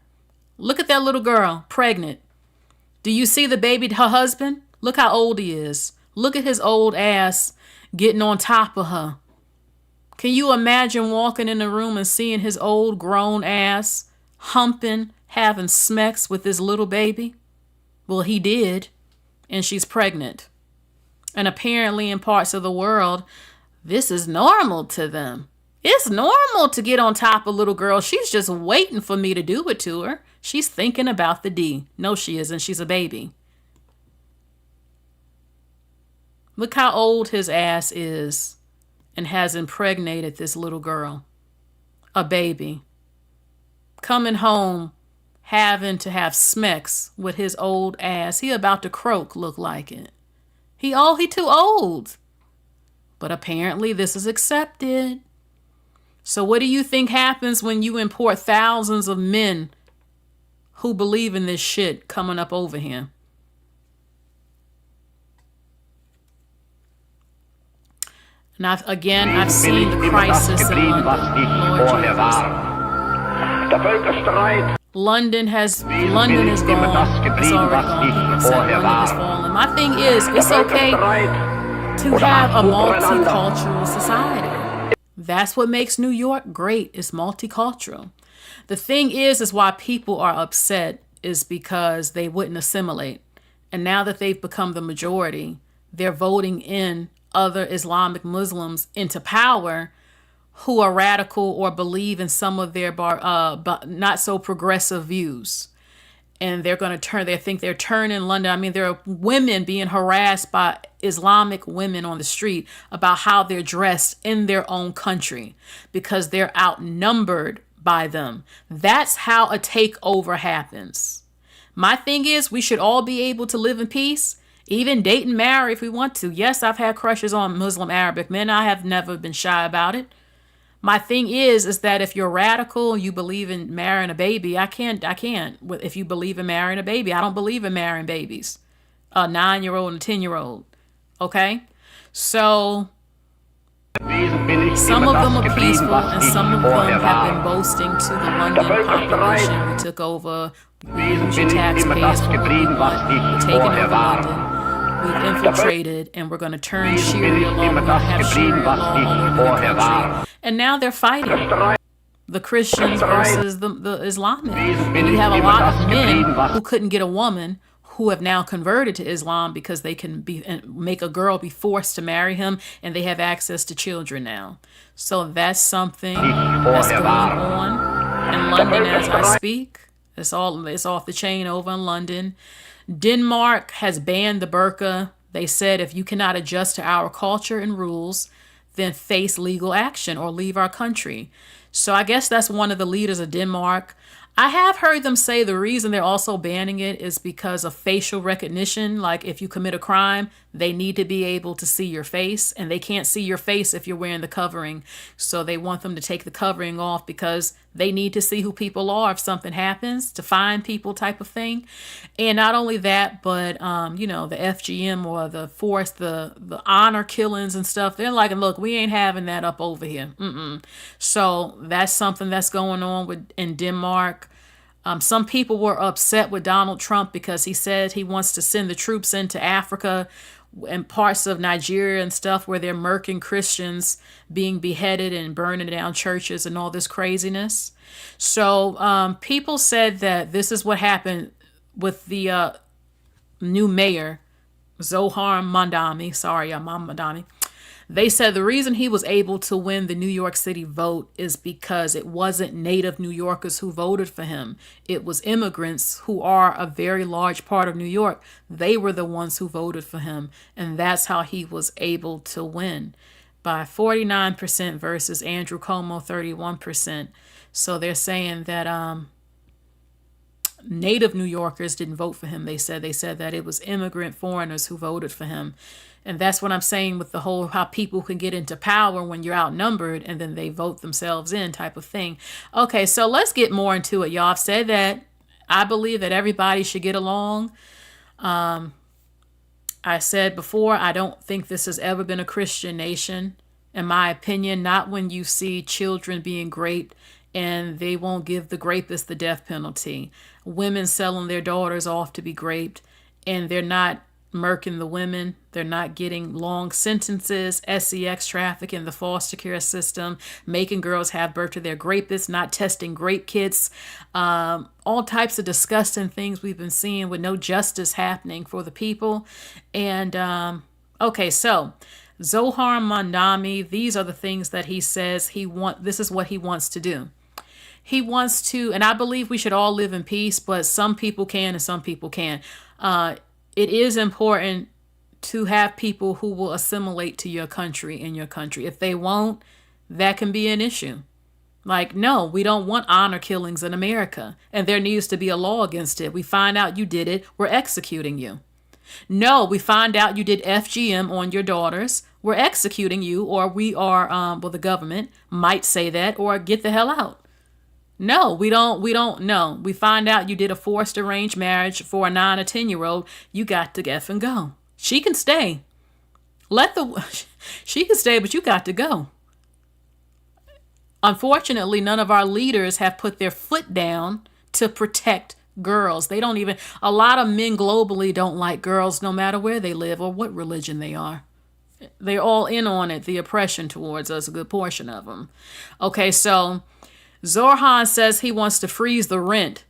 [SPEAKER 1] Look at that little girl, pregnant. Do you see the baby, her husband? Look how old he is. Look at his old ass getting on top of her. Can you imagine walking in the room and seeing his old grown ass humping, having smecks with this little baby? Well, he did. And she's pregnant. And apparently in parts of the world, this is normal to them. It's normal to get on top of little girl. She's just waiting for me to do it to her. She's thinking about the D. No, she isn't. She's a baby. Look how old his ass is and has impregnated this little girl. A baby. Coming home, having to have smecks with his old ass. He about to croak, look like it. He too old. But apparently this is accepted. So what do you think happens when you import thousands of men who believe in this shit coming up over here? And I've seen the crisis in London. Lord Jesus. London is gone. It's already gone. People have said London has fallen. My thing is, it's okay to have a multicultural society. That's what makes New York great. It's multicultural. The thing is why people are upset is because they wouldn't assimilate. And now that they've become the majority, they're voting in other Islamic Muslims into power who are radical or believe in some of their not so progressive views. and they're going to turn, they think they're turning London. I mean, there are women being harassed by Islamic women on the street about how they're dressed in their own country because they're outnumbered by them. That's how a takeover happens. My thing is, we should all be able to live in peace, even date and marry if we want to. Yes, I've had crushes on Muslim Arabic men. I have never been shy about it. My thing is that if you're radical, you believe in marrying a baby, I can't. If you believe in marrying a baby, I don't believe in marrying babies. A 9-year-old and a 10-year-old. Okay? So some of them are peaceful and some of them have been boasting to the London population. We took over, we using taxpayers for what we want. We're taking over London. We've infiltrated and we're going to turn Sharia law. We're going to have Sharia law all over the country. And now they're fighting the Christians versus the Islamic. And you have a lot of men who couldn't get a woman who have now converted to Islam because they can make a girl be forced to marry him, and they have access to children now. So that's something that's going on in London as I speak. It's off the chain over in London. Denmark has banned the burqa. They said if you cannot adjust to our culture and rules, then face legal action or leave our country. So I guess that's one of the leaders of Denmark. I have heard them say the reason they're also banning it is because of facial recognition. Like if you commit a crime, they need to be able to see your face, and they can't see your face if you're wearing the covering. So they want them to take the covering off because they need to see who people are if something happens, to find people type of thing. And not only that, but, the FGM or the force, the honor killings and stuff, they're like, look, we ain't having that up over here. So that's something that's going on in Denmark. Some people were upset with Donald Trump because he said he wants to send the troops into Africa and parts of Nigeria and stuff where they're murking Christians, being beheaded and burning down churches and all this craziness. So people said that this is what happened with the new mayor, Zohran Mamdani. Sorry, Mamdani. They said the reason he was able to win the New York City vote is because it wasn't native New Yorkers who voted for him. It was immigrants who are a very large part of New York. They were the ones who voted for him. And that's how he was able to win by 49% versus Andrew Cuomo, 31%. So they're saying that native New Yorkers didn't vote for him. They said that it was immigrant foreigners who voted for him. And that's what I'm saying with the whole how people can get into power when you're outnumbered and then they vote themselves in type of thing. Okay, so let's get more into it, y'all. I've said that I believe that everybody should get along. I said before, I don't think this has ever been a Christian nation, in my opinion, not when you see children being raped and they won't give the rapist the death penalty. Women selling their daughters off to be raped and they're not murking the women. They're not getting long sentences, sex trafficking, the foster care system, making girls have birth to their rapists, not testing rape kits, all types of disgusting things we've been seeing with no justice happening for the people. And okay, so Zohran Mamdani, these are the things that he says this is what he wants to do. He wants to, and I believe we should all live in peace, but some people can and some people can't. It is important to have people who will assimilate to your country in your country. If they won't, that can be an issue. Like, no, we don't want honor killings in America, and there needs to be a law against it. We find out you did it, we're executing you. No, we find out you did FGM on your daughters, we're executing you, or we are, the government might say that, or get the hell out. No, we don't know. We find out you did a forced arranged marriage for a 9 or 10-year-old. You got to F and go. She can stay. She can stay, but you got to go. Unfortunately, none of our leaders have put their foot down to protect girls. They don't even, a lot of men globally don't like girls no matter where they live or what religion they are. They're all in on it, the oppression towards us, a good portion of them. Okay, so Zohran says he wants to freeze the rent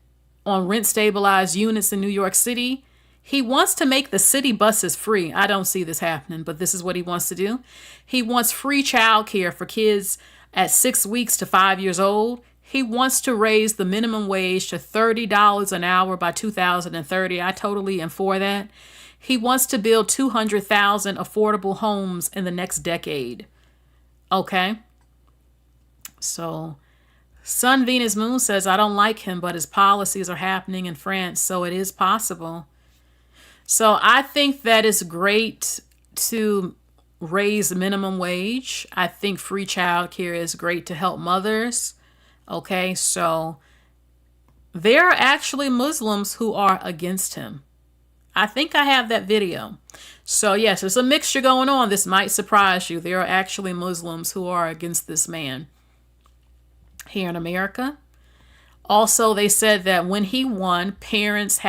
[SPEAKER 1] on rent-stabilized units in New York City. He wants to make the city buses free. I don't see this happening, but this is what he wants to do. He wants free childcare for kids at 6 weeks to 5 years old. He wants to raise the minimum wage to $30 an hour by 2030. I totally am for that. He wants to build 200,000 affordable homes in the next decade. Okay? So, Sun Venus Moon says, I don't like him, but his policies are happening in France, so it is possible. So I think that it's great to raise minimum wage. I think free childcare is great to help mothers. Okay, so there are actually Muslims who are against him. I think I have that video. So yes, there's a mixture going on. This might surprise you. There are actually Muslims who are against this man here in America. Also, they said that when he won, parents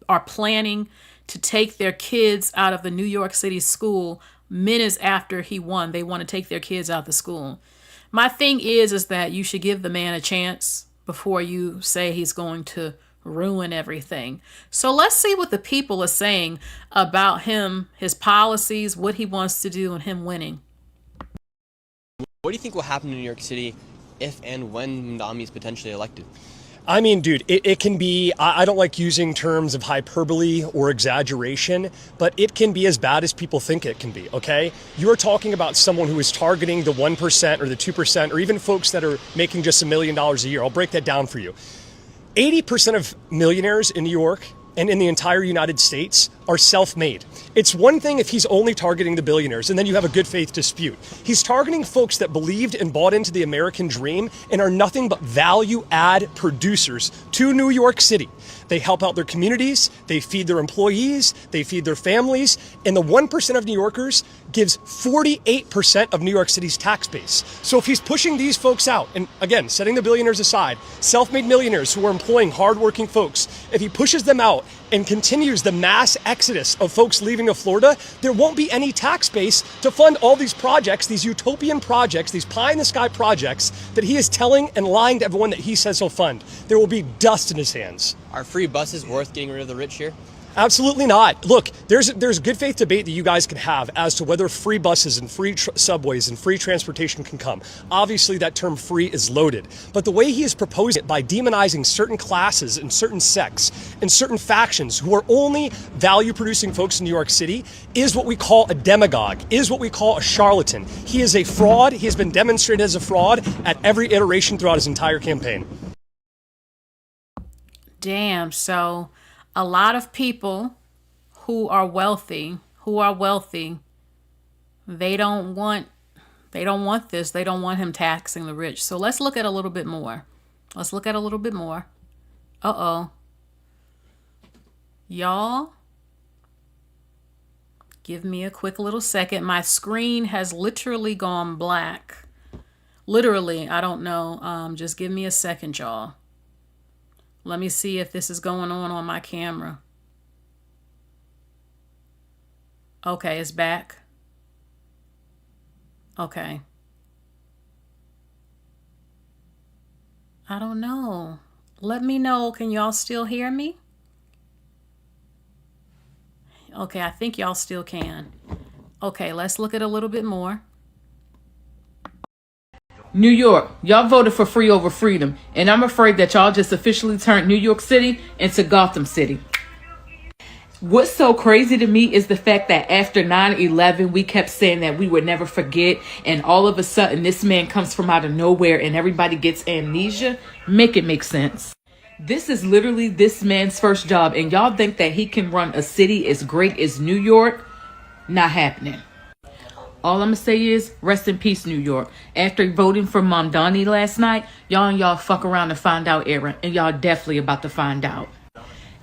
[SPEAKER 1] are planning to take their kids out of the New York City school minutes after he won. They want to take their kids out of the school. My thing is that you should give the man a chance before you say he's going to ruin everything. So let's see what the people are saying about him, his policies, what he wants to do, and him winning.
[SPEAKER 10] What do you think will happen in New York City if and when Mamdani is potentially elected?
[SPEAKER 11] I mean, dude, it can be, I don't like using terms of hyperbole or exaggeration, but it can be as bad as people think it can be, okay? You're talking about someone who is targeting the 1% or the 2%, or even folks that are making just $1 million a year. I'll break that down for you. 80% of millionaires in New York and in the entire United States are self-made. It's one thing if he's only targeting the billionaires, and then you have a good faith dispute. He's targeting folks that believed and bought into the American dream and are nothing but value-add producers to New York City. They help out their communities, they feed their employees, they feed their families, and the 1% of New Yorkers gives 48% of New York City's tax base. So if he's pushing these folks out, and again, setting the billionaires aside, self-made millionaires who are employing hardworking folks, if he pushes them out and continues the mass exodus of folks leaving to Florida, there won't be any tax base to fund all these projects, these utopian projects, these pie-in-the-sky projects that he is telling and lying to everyone that he says he'll fund. There will be dust in his hands.
[SPEAKER 10] Are free buses worth getting rid of the rich here?
[SPEAKER 11] Absolutely not. Look, there's good faith debate that you guys can have as to whether free buses and free subways and free transportation can come. Obviously, that term free is loaded. But the way he is proposing it by demonizing certain classes and certain sects and certain factions who are only value-producing folks in New York City is what we call a demagogue, is what we call a charlatan. He is a fraud. He has been demonstrated as a fraud at every iteration throughout his entire campaign.
[SPEAKER 1] Damn, so a lot of people who are wealthy, they don't want this. They don't want him taxing the rich. So let's look at a little bit more. Uh-oh. Y'all, give me a quick little second. My screen has literally gone black. Literally, I don't know. Just give me a second, y'all. Let me see if this is going on my camera. Okay, it's back. Okay. I don't know. Let me know. Can y'all still hear me? Okay, I think y'all still can. Okay, let's look at a little bit more.
[SPEAKER 12] New York, y'all voted for free over freedom, and I'm afraid that y'all just officially turned New York City into Gotham City. What's so crazy to me is the fact that after 9/11, we kept saying that we would never forget, and all of a sudden this man comes from out of nowhere and everybody gets amnesia. Make it make sense. This is literally this man's first job, and y'all think that he can run a city as great as New York? Not happening. All I'm going to say is, rest in peace, New York. After voting for Mamdani last night, y'all fuck around and find out, Aaron. And y'all definitely about to find out.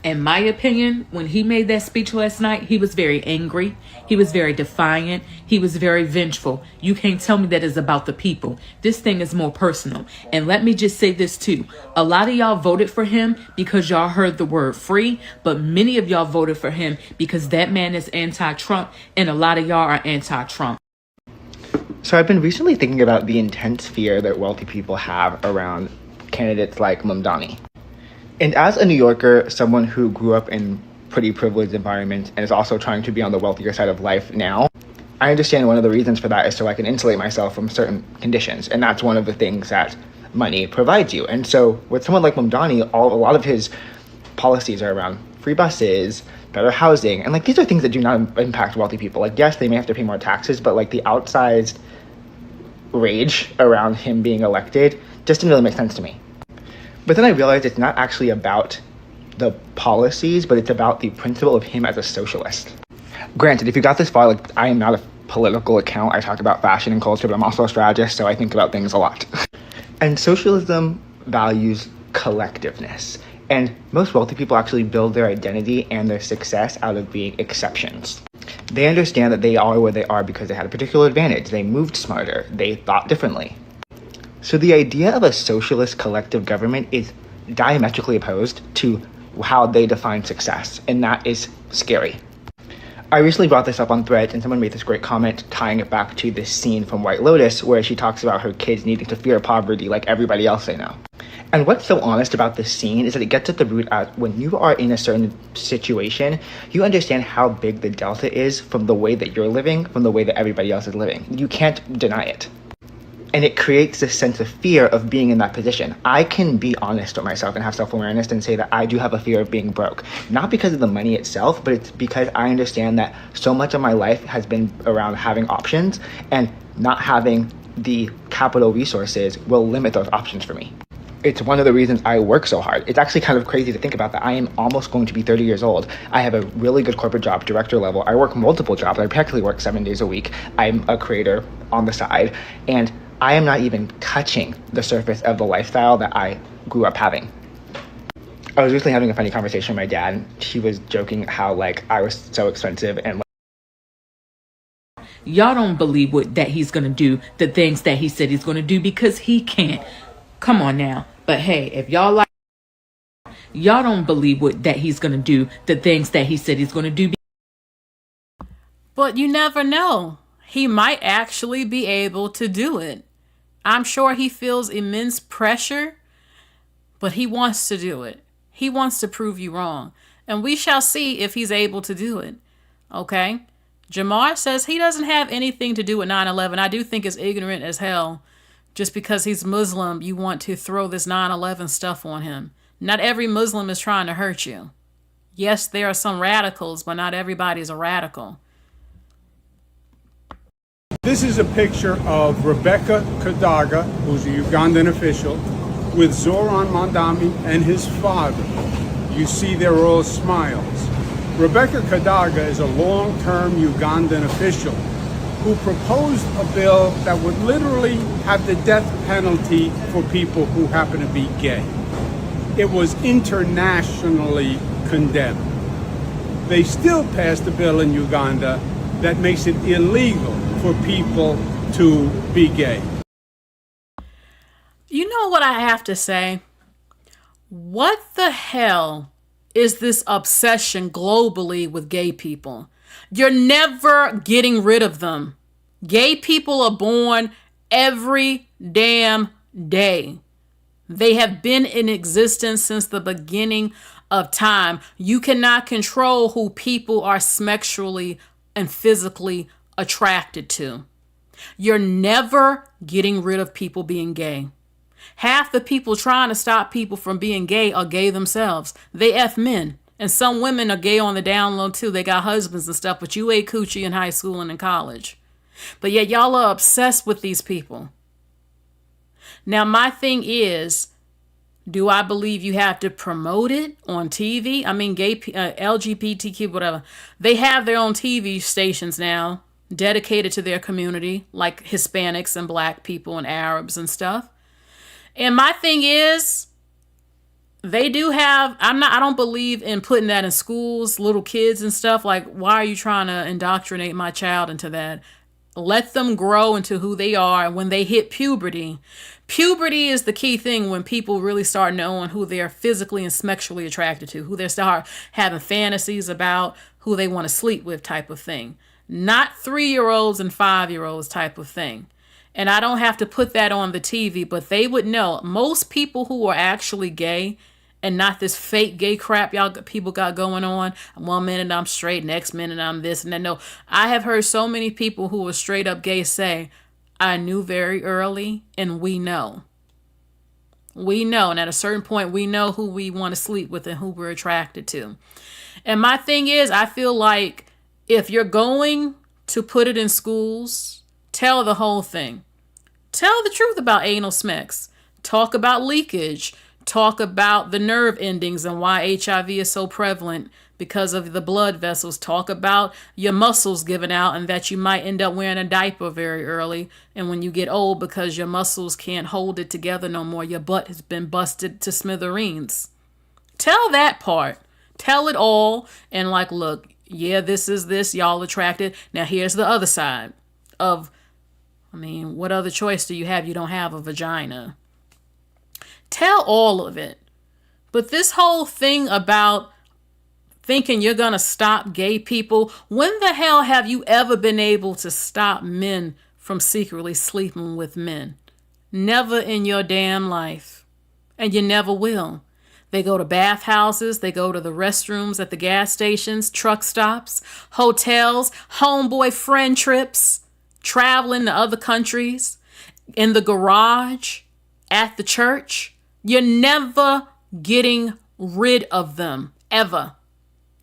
[SPEAKER 12] In my opinion, when he made that speech last night, he was very angry. He was very defiant. He was very vengeful. You can't tell me that it's about the people. This thing is more personal. And let me just say this too. A lot of y'all voted for him because y'all heard the word free, but many of y'all voted for him because that man is anti-Trump, and a lot of y'all are anti-Trump.
[SPEAKER 13] So I've been recently thinking about the intense fear that wealthy people have around candidates like Mamdani. And as a New Yorker, someone who grew up in pretty privileged environments and is also trying to be on the wealthier side of life now, I understand one of the reasons for that is so I can insulate myself from certain conditions. And that's one of the things that money provides you. And so with someone like Mamdani, a lot of his policies are around free buses, better housing, and like these are things that do not impact wealthy people. Like, yes, they may have to pay more taxes, but like the outsized rage around him being elected just didn't really make sense to me. But then I realized it's not actually about the policies, but it's about the principle of him as a socialist. Granted, if you got this far, like, I am not a political account. I talk about fashion and culture, but I'm also a strategist, so I think about things a lot. And socialism values collectiveness. And most wealthy people actually build their identity and their success out of being exceptions. They understand that they are where they are because they had a particular advantage. They moved smarter. They thought differently. So the idea of a socialist collective government is diametrically opposed to how they define success, and that is scary. I recently brought this up on Threads, and someone made this great comment tying it back to this scene from White Lotus where she talks about her kids needing to fear poverty like everybody else they know. And what's so honest about this scene is that it gets at the root at when you are in a certain situation, you understand how big the delta is from the way that you're living, from the way that everybody else is living. You can't deny it. And it creates this sense of fear of being in that position. I can be honest with myself and have self-awareness and say that I do have a fear of being broke. Not because of the money itself, but it's because I understand that so much of my life has been around having options, and not having the capital resources will limit those options for me. It's one of the reasons I work so hard. It's actually kind of crazy to think about that I am almost going to be 30 years old. I have a really good corporate job, director level. I work multiple jobs. I practically work 7 days a week. I'm a creator on the side, and I am not even touching the surface of the lifestyle that I grew up having. I was recently having a funny conversation with my dad. He was joking how like I was so expensive, and
[SPEAKER 12] y'all don't believe that he's gonna do the things that he said he's gonna do because he can't. Come on now. But hey, if y'all don't believe that he's gonna do the things that he said he's gonna do.
[SPEAKER 1] But you never know. He might actually be able to do it. I'm sure he feels immense pressure, but he wants to do it. He wants to prove you wrong. And we shall see if he's able to do it. Okay? Jamar says he doesn't have anything to do with 9/11. I do think it's ignorant as hell. Just because he's Muslim, you want to throw this 9/11 stuff on him. Not every Muslim is trying to hurt you. Yes, there are some radicals, but not everybody's a radical.
[SPEAKER 4] This is a picture of Rebecca Kadaga, who's a Ugandan official, with Zohran Mamdani and his father. You see they're all smiles. Rebecca Kadaga is a long-term Ugandan official who proposed a bill that would literally have the death penalty for people who happen to be gay. It was internationally condemned. They still passed a bill in Uganda that makes it illegal for people to be gay.
[SPEAKER 1] You know what I have to say? What the hell is this obsession globally with gay people? You're never getting rid of them. Gay people are born every damn day. They have been in existence since the beginning of time. You cannot control who people are sexually and physically attracted to. You're never getting rid of people being gay. Half the people trying to stop people from being gay are gay themselves. They F men. And some women are gay on the down low too. They got husbands and stuff, but you ate coochie in high school and in college. But yet y'all are obsessed with these people. Now my thing is, do I believe you have to promote it on TV? I mean, gay, LGBTQ, whatever. They have their own TV stations now dedicated to their community, like Hispanics and Black people and Arabs and stuff. And my thing is, they do have, I don't believe in putting that in schools, little kids and stuff. Like, why are you trying to indoctrinate my child into that? Let them grow into who they are. And when they hit puberty is the key thing, when people really start knowing who they're physically and sexually attracted to, who they start having fantasies about, who they want to sleep with type of thing. Not 3-year-olds and 5-year-olds type of thing. And I don't have to put that on the TV, but they would know. Most people who are actually gay, and not this fake gay crap people got going on. 1 minute I'm straight, next minute I'm this and that. No, I have heard so many people who were straight up gay say, I knew very early and we know. We know, and at a certain point, we know who we want to sleep with and who we're attracted to. And my thing is, I feel like if you're going to put it in schools, tell the whole thing. Tell the truth about anal sex. Talk about leakage. Talk about the nerve endings and why HIV is so prevalent because of the blood vessels. Talk about your muscles giving out and that you might end up wearing a diaper very early. And when you get old, because your muscles can't hold it together no more, your butt has been busted to smithereens. Tell that part. Tell it all. And like, look, yeah, this is this. Y'all attracted. Now here's the other side of, what other choice do you have? You don't have a vagina. Tell all of it. But this whole thing about thinking you're going to stop gay people, when the hell have you ever been able to stop men from secretly sleeping with men? Never in your damn life. And you never will. They go to bathhouses, they go to the restrooms at the gas stations, truck stops, hotels, homeboy friend trips, traveling to other countries, in the garage, at the church. You're never getting rid of them, ever.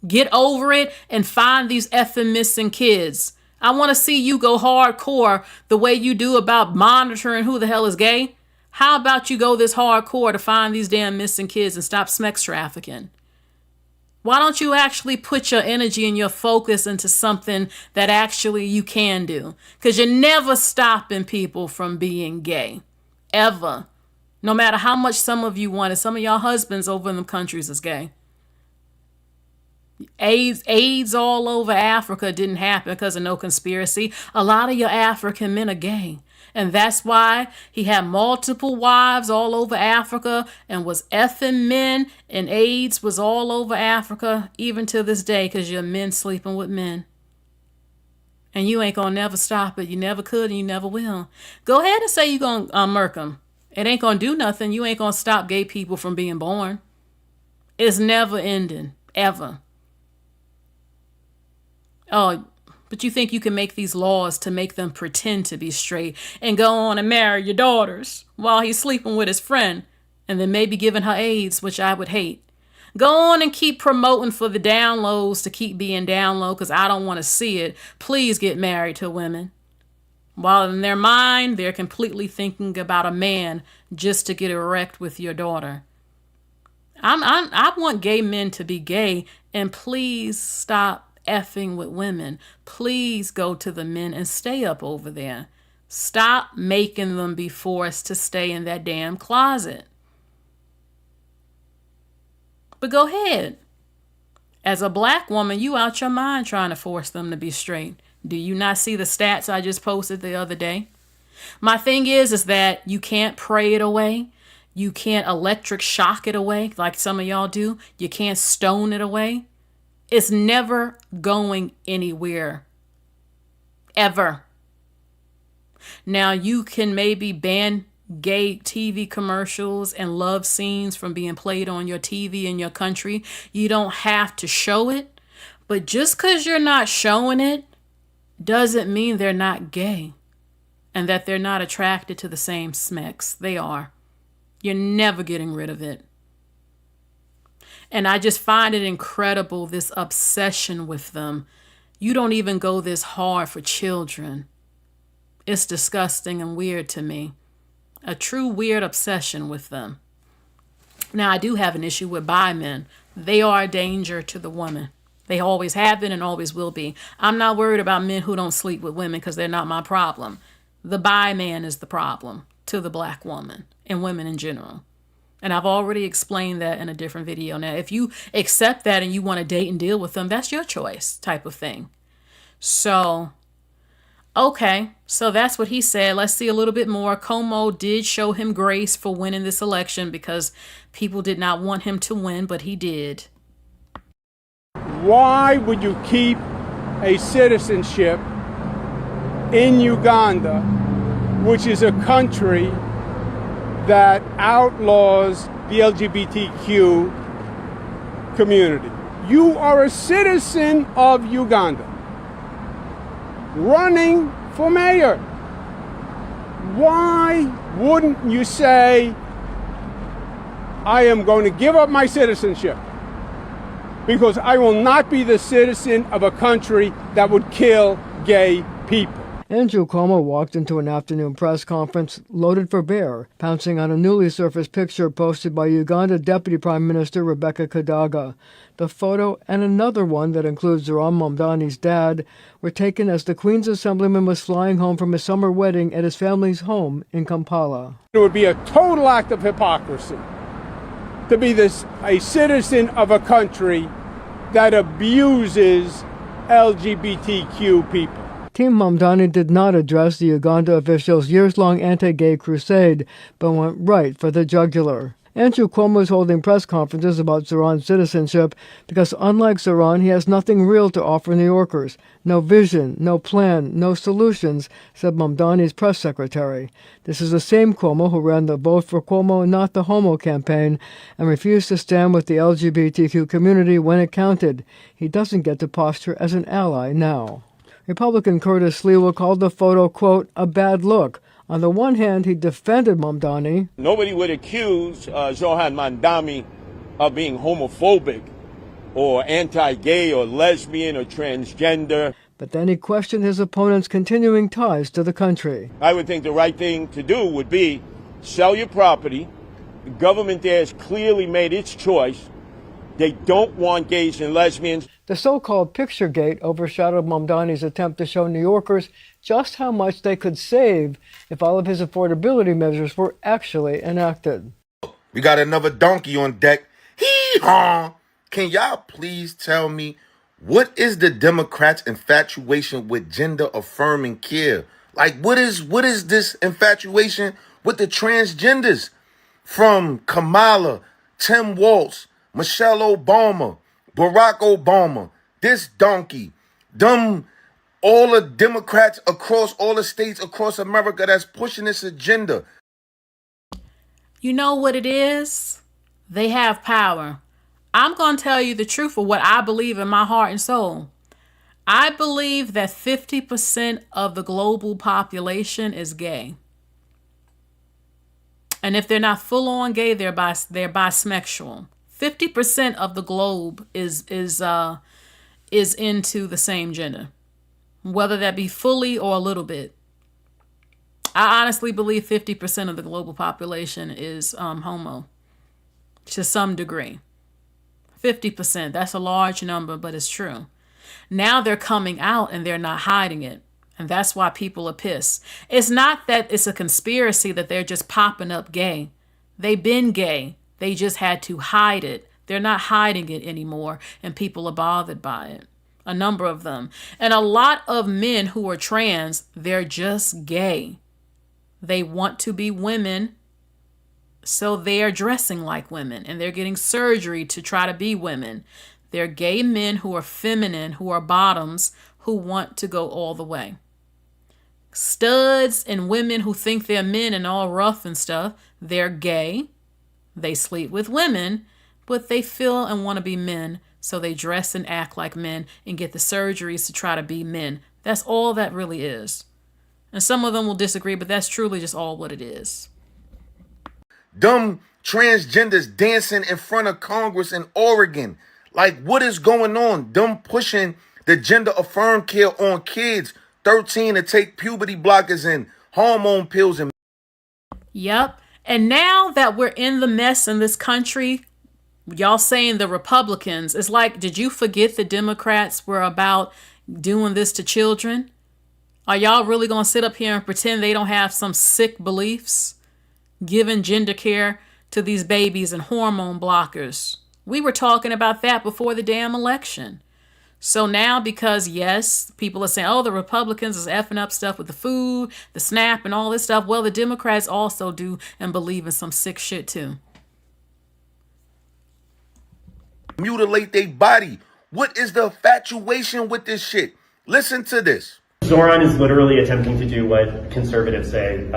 [SPEAKER 1] Get over it and find these effing missing kids. I want to see you go hardcore the way you do about monitoring who the hell is gay. How about you go this hardcore to find these damn missing kids and stop sex trafficking? Why don't you actually put your energy and your focus into something that actually you can do? Because you're never stopping people from being gay. Ever. No matter how much some of you want it. Some of y'all husbands over in them countries is gay. AIDS all over Africa didn't happen because of no conspiracy. A lot of your African men are gay. And that's why he had multiple wives all over Africa and was effing men, and AIDS was all over Africa even to this day because you're men sleeping with men. And you ain't gonna never stop it. You never could and you never will. Go ahead and say you're gonna murk them. It ain't gonna do nothing. You ain't gonna stop gay people from being born. It's never ending. Ever. Oh, but you think you can make these laws to make them pretend to be straight and go on and marry your daughters while he's sleeping with his friend and then maybe giving her AIDS, which I would hate. Go on and keep promoting for the downloads to keep being down low because I don't want to see it. Please get married to women. While in their mind, they're completely thinking about a man just to get erect with your daughter. I want gay men to be gay, and please stop effing with women. Please go to the men and stay up over there. Stop making them be forced to stay in that damn closet. But go ahead. As a black woman, you out your mind trying to force them to be straight. Do you not see the stats I just posted the other day? My thing is that you can't pray it away. You can't electric shock it away like some of y'all do. You can't stone it away. It's never going anywhere. Ever. Now you can maybe ban gay TV commercials and love scenes from being played on your TV in your country. You don't have to show it. But just because you're not showing it doesn't mean they're not gay and that they're not attracted to the same sex. They are. You're never getting rid of it. And I just find it incredible, this obsession with them. You don't even go this hard for children. It's disgusting and weird to me. A true weird obsession with them. Now, I do have an issue with bi men. They are a danger to the woman. They always have been and always will be. I'm not worried about men who don't sleep with women because they're not my problem. The bi man is the problem to the black woman and women in general. And I've already explained that in a different video. Now, if you accept that and you want to date and deal with them, that's your choice type of thing. So, okay. So that's what he said. Let's see a little bit more. Como did show him grace for winning this election because people did not want him to win, but he did.
[SPEAKER 4] Why would you keep a citizenship in Uganda, which is a country that outlaws the LGBTQ community? You are a citizen of Uganda, running for mayor. Why wouldn't you say, I am going to give up my citizenship because I will not be the citizen of a country that would kill gay people.
[SPEAKER 14] Andrew Cuomo walked into an afternoon press conference loaded for bear, pouncing on a newly surfaced picture posted by Uganda Deputy Prime Minister Rebecca Kadaga. The photo and another one that includes Zohran Mamdani's dad were taken as the Queen's Assemblyman was flying home from a summer wedding at his family's home in Kampala.
[SPEAKER 4] It would be a total act of hypocrisy to be a citizen of a country that abuses LGBTQ people.
[SPEAKER 14] Team Mamdani did not address the Uganda officials' years-long anti-gay crusade, but went right for the jugular. Andrew Cuomo is holding press conferences about Zohran's citizenship because, unlike Zohran, he has nothing real to offer New Yorkers. No vision, no plan, no solutions, said Mamdani's press secretary. This is the same Cuomo who ran the Vote for Cuomo, Not the Homo campaign and refused to stand with the LGBTQ community when it counted. He doesn't get to posture as an ally now. Republican Curtis Sliwa called the photo, quote, a bad look. On the one hand, he defended Mamdani.
[SPEAKER 15] Nobody would accuse Zohran Mamdani of being homophobic or anti-gay or lesbian or transgender.
[SPEAKER 14] But then he questioned his opponent's continuing ties to the country.
[SPEAKER 15] I would think the right thing to do would be sell your property. The government there has clearly made its choice. They don't want gays and lesbians.
[SPEAKER 14] The so-called Picturegate overshadowed Mamdani's attempt to show New Yorkers just how much they could save if all of his affordability measures were actually enacted.
[SPEAKER 16] We got another donkey on deck. Hee-haw! Can y'all please tell me, what is the Democrats' infatuation with gender-affirming care? Like, what is this infatuation with the transgenders? From Kamala, Tim Walz, Michelle Obama, Barack Obama, this donkey, all the Democrats across all the states across America that's pushing this agenda.
[SPEAKER 1] You know what it is? They have power. I'm going to tell you the truth of what I believe in my heart and soul. I believe that 50% of the global population is gay. And if they're not full on gay, they're bisexual. 50% of the globe is into the same gender, whether that be fully or a little bit. I honestly believe 50% of the global population is homo to some degree. 50%, that's a large number, but it's true. Now they're coming out and they're not hiding it. And that's why people are pissed. It's not that it's a conspiracy that they're just popping up gay. They've been gay. They just had to hide it. They're not hiding it anymore, and people are bothered by it. A number of them. And a lot of men who are trans, they're just gay. They want to be women, so they are dressing like women, and they're getting surgery to try to be women. They're gay men who are feminine, who are bottoms, who want to go all the way. Studs and women who think they're men and all rough and stuff, they're gay. They sleep with women, but they feel and want to be men, so they dress and act like men and get the surgeries to try to be men. That's all that really is. And some of them will disagree, but that's truly just all what it is.
[SPEAKER 16] Dumb transgenders dancing in front of Congress in Oregon. Like, what is going on? Them pushing the gender affirmed care on kids 13 to take puberty blockers and hormone pills. And
[SPEAKER 1] Yep. And now that we're in the mess in this country, y'all saying the Republicans, it's like, did you forget the Democrats were about doing this to children? Are y'all really going to sit up here and pretend they don't have some sick beliefs? Giving gender care to these babies and hormone blockers. We were talking about that before the damn election. So now, because yes, people are saying, oh, the Republicans is effing up stuff with the food, the SNAP and all this stuff. Well, the Democrats also do and believe in some sick shit too.
[SPEAKER 16] mutilate their body. What is the infatuation with this shit? Listen to this.
[SPEAKER 17] Zohran is literally attempting to do what conservatives say,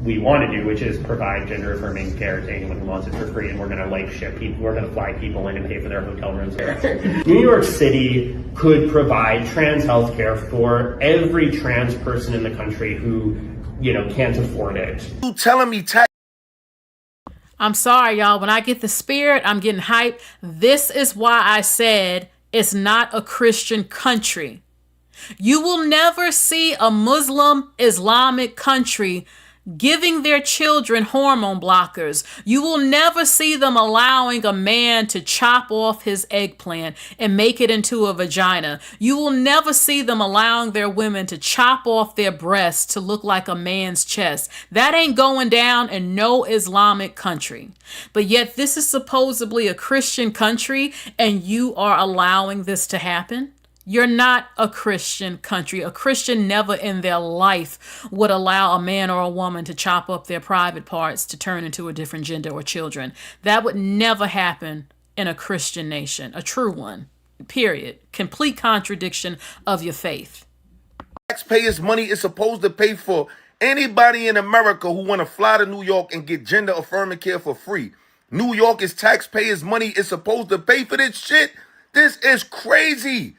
[SPEAKER 17] we want to do, which is provide gender-affirming care to anyone who wants it for free, and we're going to ship people, we're going to fly people in and pay for their hotel rooms there. New York City could provide trans health care for every trans person in the country who, can't afford it.
[SPEAKER 16] You telling me
[SPEAKER 1] I'm sorry, y'all. When I get the spirit, I'm getting hyped. This is why I said it's not a Christian country. You will never see a Muslim Islamic country giving their children hormone blockers. You will never see them allowing a man to chop off his eggplant and make it into a vagina. You will never see them allowing their women to chop off their breasts to look like a man's chest. That ain't going down in no Islamic country. But yet this is supposedly a Christian country and you are allowing this to happen? You're not a Christian country. A Christian never in their life would allow a man or a woman to chop up their private parts to turn into a different gender or children. That would never happen in a Christian nation, a true one, period. Complete contradiction of your faith.
[SPEAKER 16] Taxpayers' money is supposed to pay for anybody in America who want to fly to New York and get gender-affirming care for free. New York is taxpayers' money is supposed to pay for this shit. This is crazy.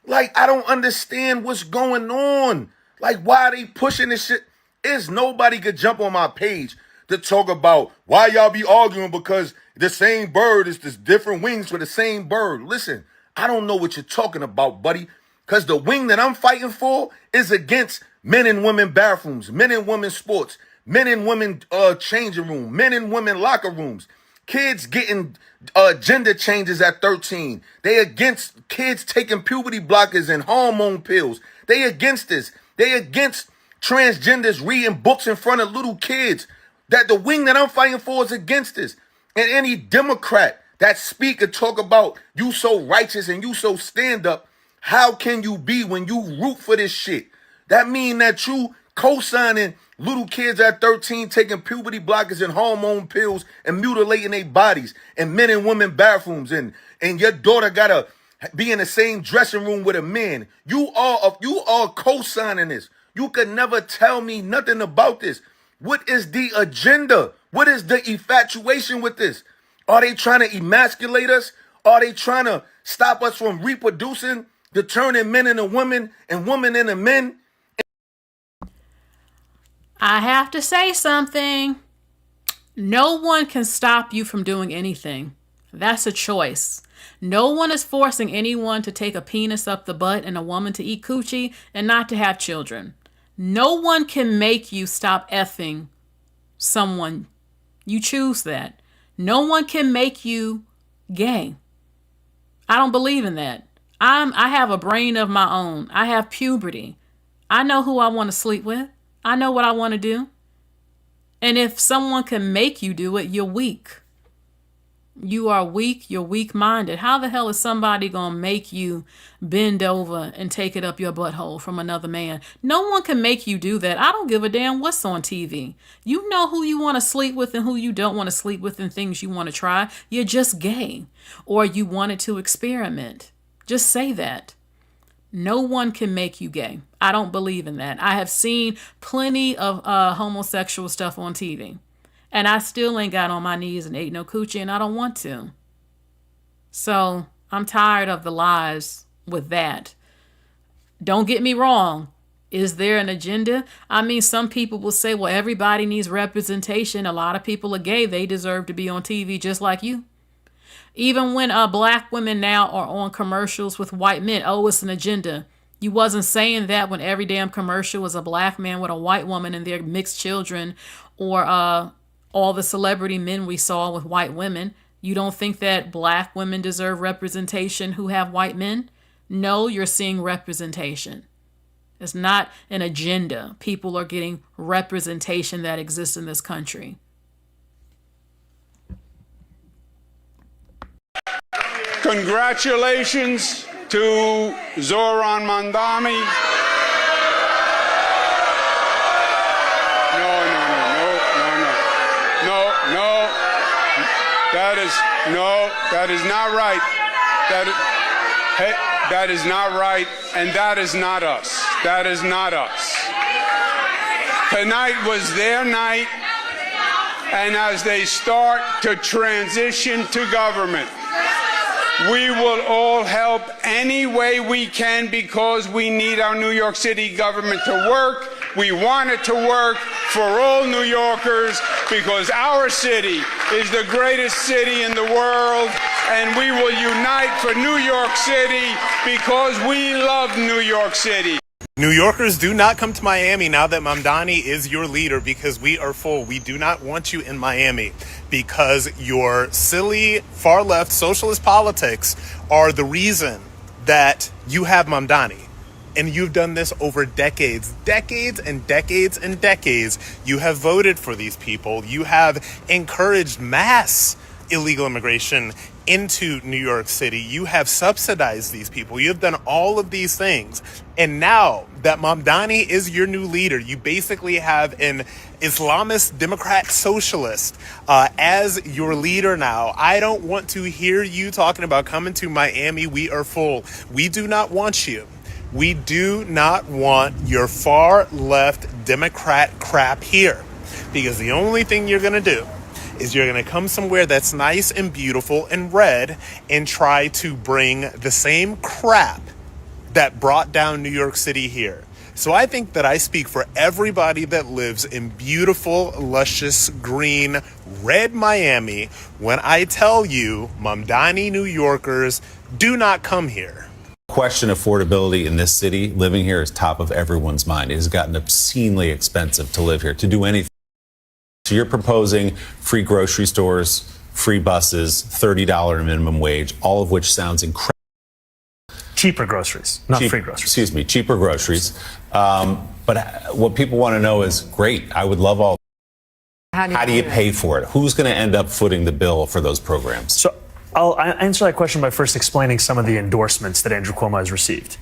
[SPEAKER 16] Like, I don't understand what's going on. Like, why are they pushing this shit? Is nobody could jump on my page to talk about why y'all be arguing because the same bird is just different wings for the same bird. Listen, I don't know what you're talking about, buddy, because the wing that I'm fighting for is against men and women bathrooms, men and women sports, men and women changing room, men and women locker rooms. Kids getting gender changes at 13. They against kids taking puberty blockers and hormone pills. They against this. They against transgenders reading books in front of little kids. That the wing that I'm fighting for is against this. And any Democrat that speak and talk about you so righteous and you so stand up, how can you be when you root for this shit? That mean that you co-signing little kids at 13 taking puberty blockers and hormone pills and mutilating their bodies in men and women bathrooms, and your daughter gotta be in the same dressing room with a man. You are co-signing this. You could never tell me nothing about this. What is the agenda? What is the infatuation with this? Are they trying to emasculate us? Are they trying to stop us from reproducing, to turning men into women and women into men?
[SPEAKER 1] I have to say something. No one can stop you from doing anything. That's a choice. No one is forcing anyone to take a penis up the butt and a woman to eat coochie and not to have children. No one can make you stop effing someone. You choose that. No one can make you gay. I don't believe in that. I have a brain of my own. I have puberty. I know who I want to sleep with. I know what I want to do. And if someone can make you do it, you're weak. You are weak. You're weak-minded. How the hell is somebody going to make you bend over and take it up your butthole from another man? No one can make you do that. I don't give a damn what's on TV. You know who you want to sleep with and who you don't want to sleep with and things you want to try. You're just gay. Or you wanted to experiment. Just say that. No one can make you gay. I don't believe in that. I have seen plenty of homosexual stuff on TV. And I still ain't got on my knees and ate no coochie, and I don't want to. So I'm tired of the lies with that. Don't get me wrong. Is there an agenda? I mean, some people will say, well, everybody needs representation. A lot of people are gay. They deserve to be on TV just like you. Even when black women now are on commercials with white men, oh, it's an agenda. You wasn't saying that when every damn commercial was a black man with a white woman and their mixed children, or all the celebrity men we saw with white women. You don't think that black women deserve representation who have white men? No, you're seeing representation. It's not an agenda. People are getting representation that exists in this country.
[SPEAKER 4] Congratulations to Zohran Mamdani. No. That is not right. That is not right, and that is not us. That is not us. Tonight was their night, and as they start to transition to government, we will all help any way we can because we need our New York City government to work. We want it to work for all New Yorkers, because our city is the greatest city in the world, and we will unite for New York City because we love New York City.
[SPEAKER 18] New Yorkers, do not come to Miami now that Mamdani is your leader, because we are full. We do not want you in Miami because your silly far-left socialist politics are the reason that you have Mamdani. And you've done this over decades and decades and decades. You have voted for these people. You have encouraged mass illegal immigration into New York City. You have subsidized these people. You have done all of these things. And now that Mamdani is your new leader, you basically have an Islamist Democrat socialist as your leader now. I don't want to hear you talking about coming to Miami. We are full. We do not want you. We do not want your far left Democrat crap here, because the only thing you're going to do is you're going to come somewhere that's nice and beautiful and red and try to bring the same crap that brought down New York City here. So I think that I speak for everybody that lives in beautiful, luscious, green, red Miami when I tell you, Mamdani New Yorkers, do not come here.
[SPEAKER 19] Question affordability in this city. Living here is top of everyone's mind. It has gotten obscenely expensive to live here, to do anything. So you're proposing free grocery stores, free buses, $30 minimum wage, all of which sounds incredible.
[SPEAKER 2] Cheaper groceries, not free groceries.
[SPEAKER 19] Excuse me, cheaper groceries. But what people want to know is, great, I would love all. How do you pay for it? Who's going to end up footing the bill for those programs?
[SPEAKER 2] So I'll answer that question by first explaining some of the endorsements that Andrew Cuomo has received.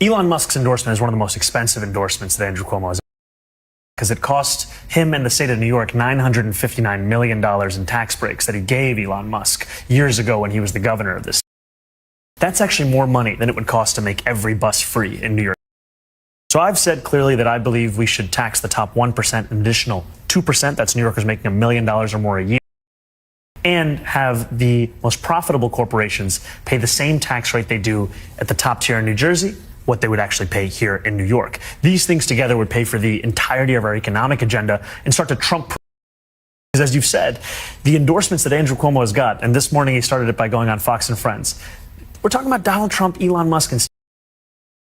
[SPEAKER 2] Elon Musk's endorsement is one of the most expensive endorsements that Andrew Cuomo has, because it cost him and the state of New York $959 million in tax breaks that he gave Elon Musk years ago when he was the governor of this. That's actually more money than it would cost to make every bus free in New York. So I've said clearly that I believe we should tax the top 1% an additional 2%, that's New Yorkers making $1 million or more a year, and have the most profitable corporations pay the same tax rate they do at the top tier in New Jersey, what they would actually pay here in New York. These things together would pay for the entirety of our economic agenda and start to trump. Because as you've said, the endorsements that Andrew Cuomo has got, and this morning he started it by going on Fox and Friends. We're talking about Donald Trump, Elon Musk, and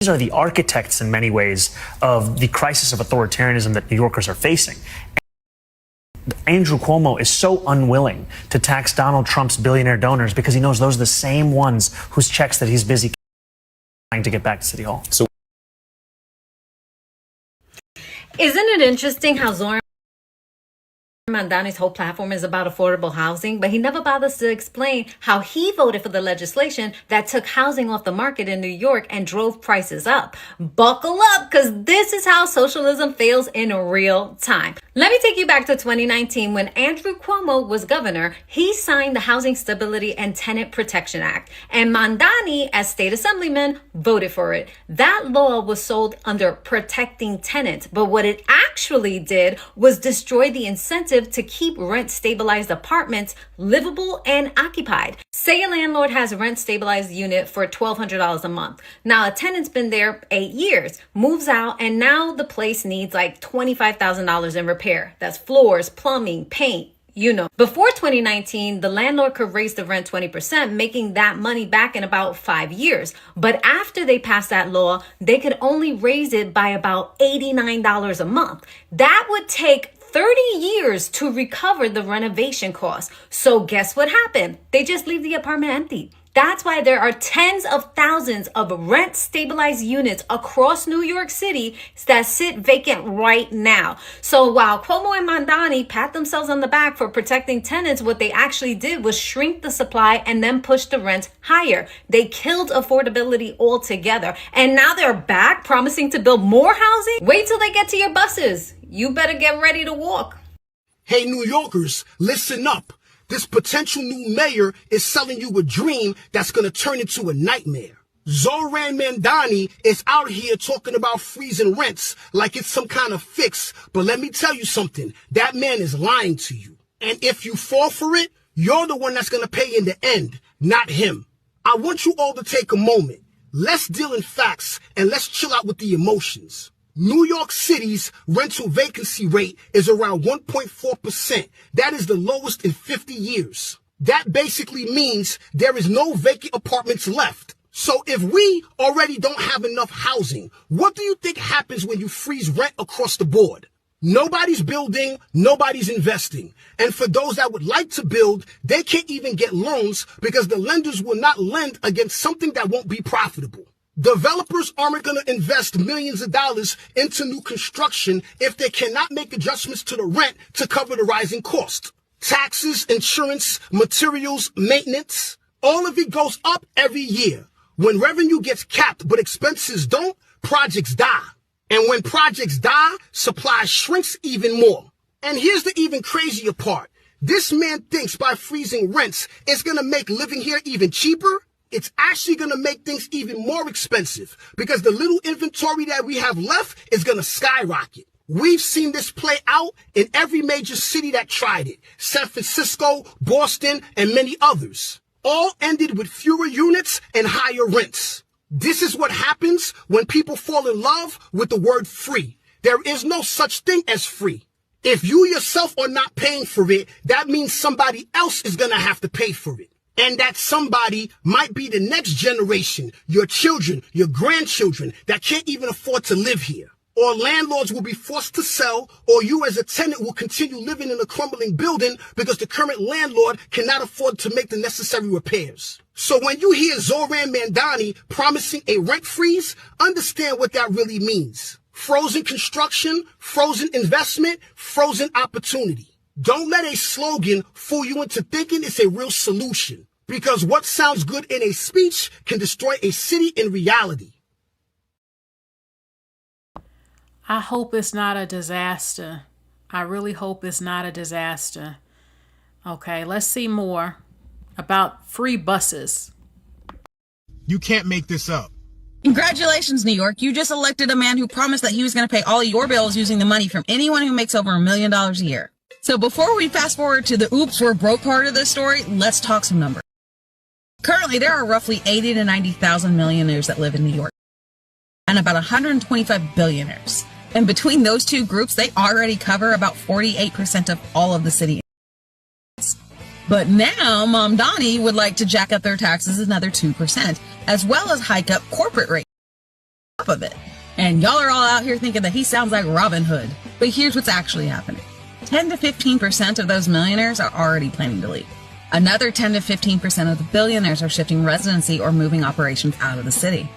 [SPEAKER 2] these are the architects in many ways of the crisis of authoritarianism that New Yorkers are facing. Andrew Cuomo is so unwilling to tax Donald Trump's billionaire donors because he knows those are the same ones whose checks that he's busy trying to get back to City Hall. So,
[SPEAKER 20] isn't it interesting how Zohran Mamdani's whole platform is about affordable housing, but he never bothers to explain how he voted for the legislation that took housing off the market in New York and drove prices up. Buckle up, because this is how socialism fails in real time. Let me take you back to 2019 when Andrew Cuomo was governor. He signed the Housing Stability and Tenant Protection Act, and Mamdani, as state assemblyman, voted for it. That law was sold under protecting tenants, but what it actually did was destroy the incentive to keep rent-stabilized apartments livable and occupied. Say a landlord has a rent-stabilized unit for $1,200 a month. Now a tenant's been there 8 years, moves out, and now the place needs like $25,000 in repair. That's floors, plumbing, paint. You know, before 2019, the landlord could raise the rent 20%, making that money back in about 5 years. But after they passed that law, they could only raise it by about $89 a month. That would take 30 years to recover the renovation costs. So guess what happened? They just leave the apartment empty. That's why there are tens of thousands of rent-stabilized units across New York City that sit vacant right now. So while Cuomo and Mamdani pat themselves on the back for protecting tenants, what they actually did was shrink the supply and then push the rent higher. They killed affordability altogether. And now they're back promising to build more housing? Wait till they get to your buses. You better get ready to walk.
[SPEAKER 21] Hey, New Yorkers, listen up. This potential new mayor is selling you a dream that's going to turn into a nightmare. Zohran Mamdani is out here talking about freezing rents like it's some kind of fix. But let me tell you something. That man is lying to you. And if you fall for it, you're the one that's going to pay in the end, not him. I want you all to take a moment. Let's deal in facts and let's chill out with the emotions. New York City's rental vacancy rate is around 1.4%. That is the lowest in 50 years. That basically means there is no vacant apartments left. So if we already don't have enough housing, what do you think happens when you freeze rent across the board? Nobody's building, nobody's investing. And for those that would like to build, they can't even get loans because the lenders will not lend against something that won't be profitable. Developers aren't going to invest millions of dollars into new construction if they cannot make adjustments to the rent to cover the rising cost. Taxes, insurance, materials, maintenance, all of it goes up every year. When revenue gets capped but expenses don't, projects die. And when projects die, supply shrinks even more. And here's the even crazier part. This man thinks by freezing rents, it's going to make living here even cheaper. It's actually going to make things even more expensive because the little inventory that we have left is going to skyrocket. We've seen this play out in every major city that tried it. San Francisco, Boston, and many others. All ended with fewer units and higher rents. This is what happens when people fall in love with the word free. There is no such thing as free. If you yourself are not paying for it, that means somebody else is going to have to pay for it. And that somebody might be the next generation, your children, your grandchildren that can't even afford to live here. Or landlords will be forced to sell, or you as a tenant will continue living in a crumbling building because the current landlord cannot afford to make the necessary repairs. So when you hear Zohran Mamdani promising a rent freeze, understand what that really means. Frozen construction, frozen investment, frozen opportunity. Don't let a slogan fool you into thinking it's a real solution, because what sounds good in a speech can destroy a city in reality.
[SPEAKER 1] I hope it's not a disaster. I really hope it's not a disaster. Okay, let's see more about free buses.
[SPEAKER 21] You can't make this up.
[SPEAKER 5] Congratulations, New York. You just elected a man who promised that he was going to pay all of your bills using the money from anyone who makes over $1 million a year. So before we fast forward to the oops, we're broke part of this story, let's talk some numbers. Currently, there are roughly 80 to 90,000 millionaires that live in New York and about 125 billionaires. And between those two groups, they already cover about 48% of all of the city. But now Mamdani would like to jack up their taxes another 2%, as well as hike up corporate rates on top of it. And y'all are all out here thinking that he sounds like Robin Hood. But here's what's actually happening. 10 to 15% of those millionaires are already planning to leave. Another 10 to 15% of the billionaires are shifting residency or moving operations out of the city.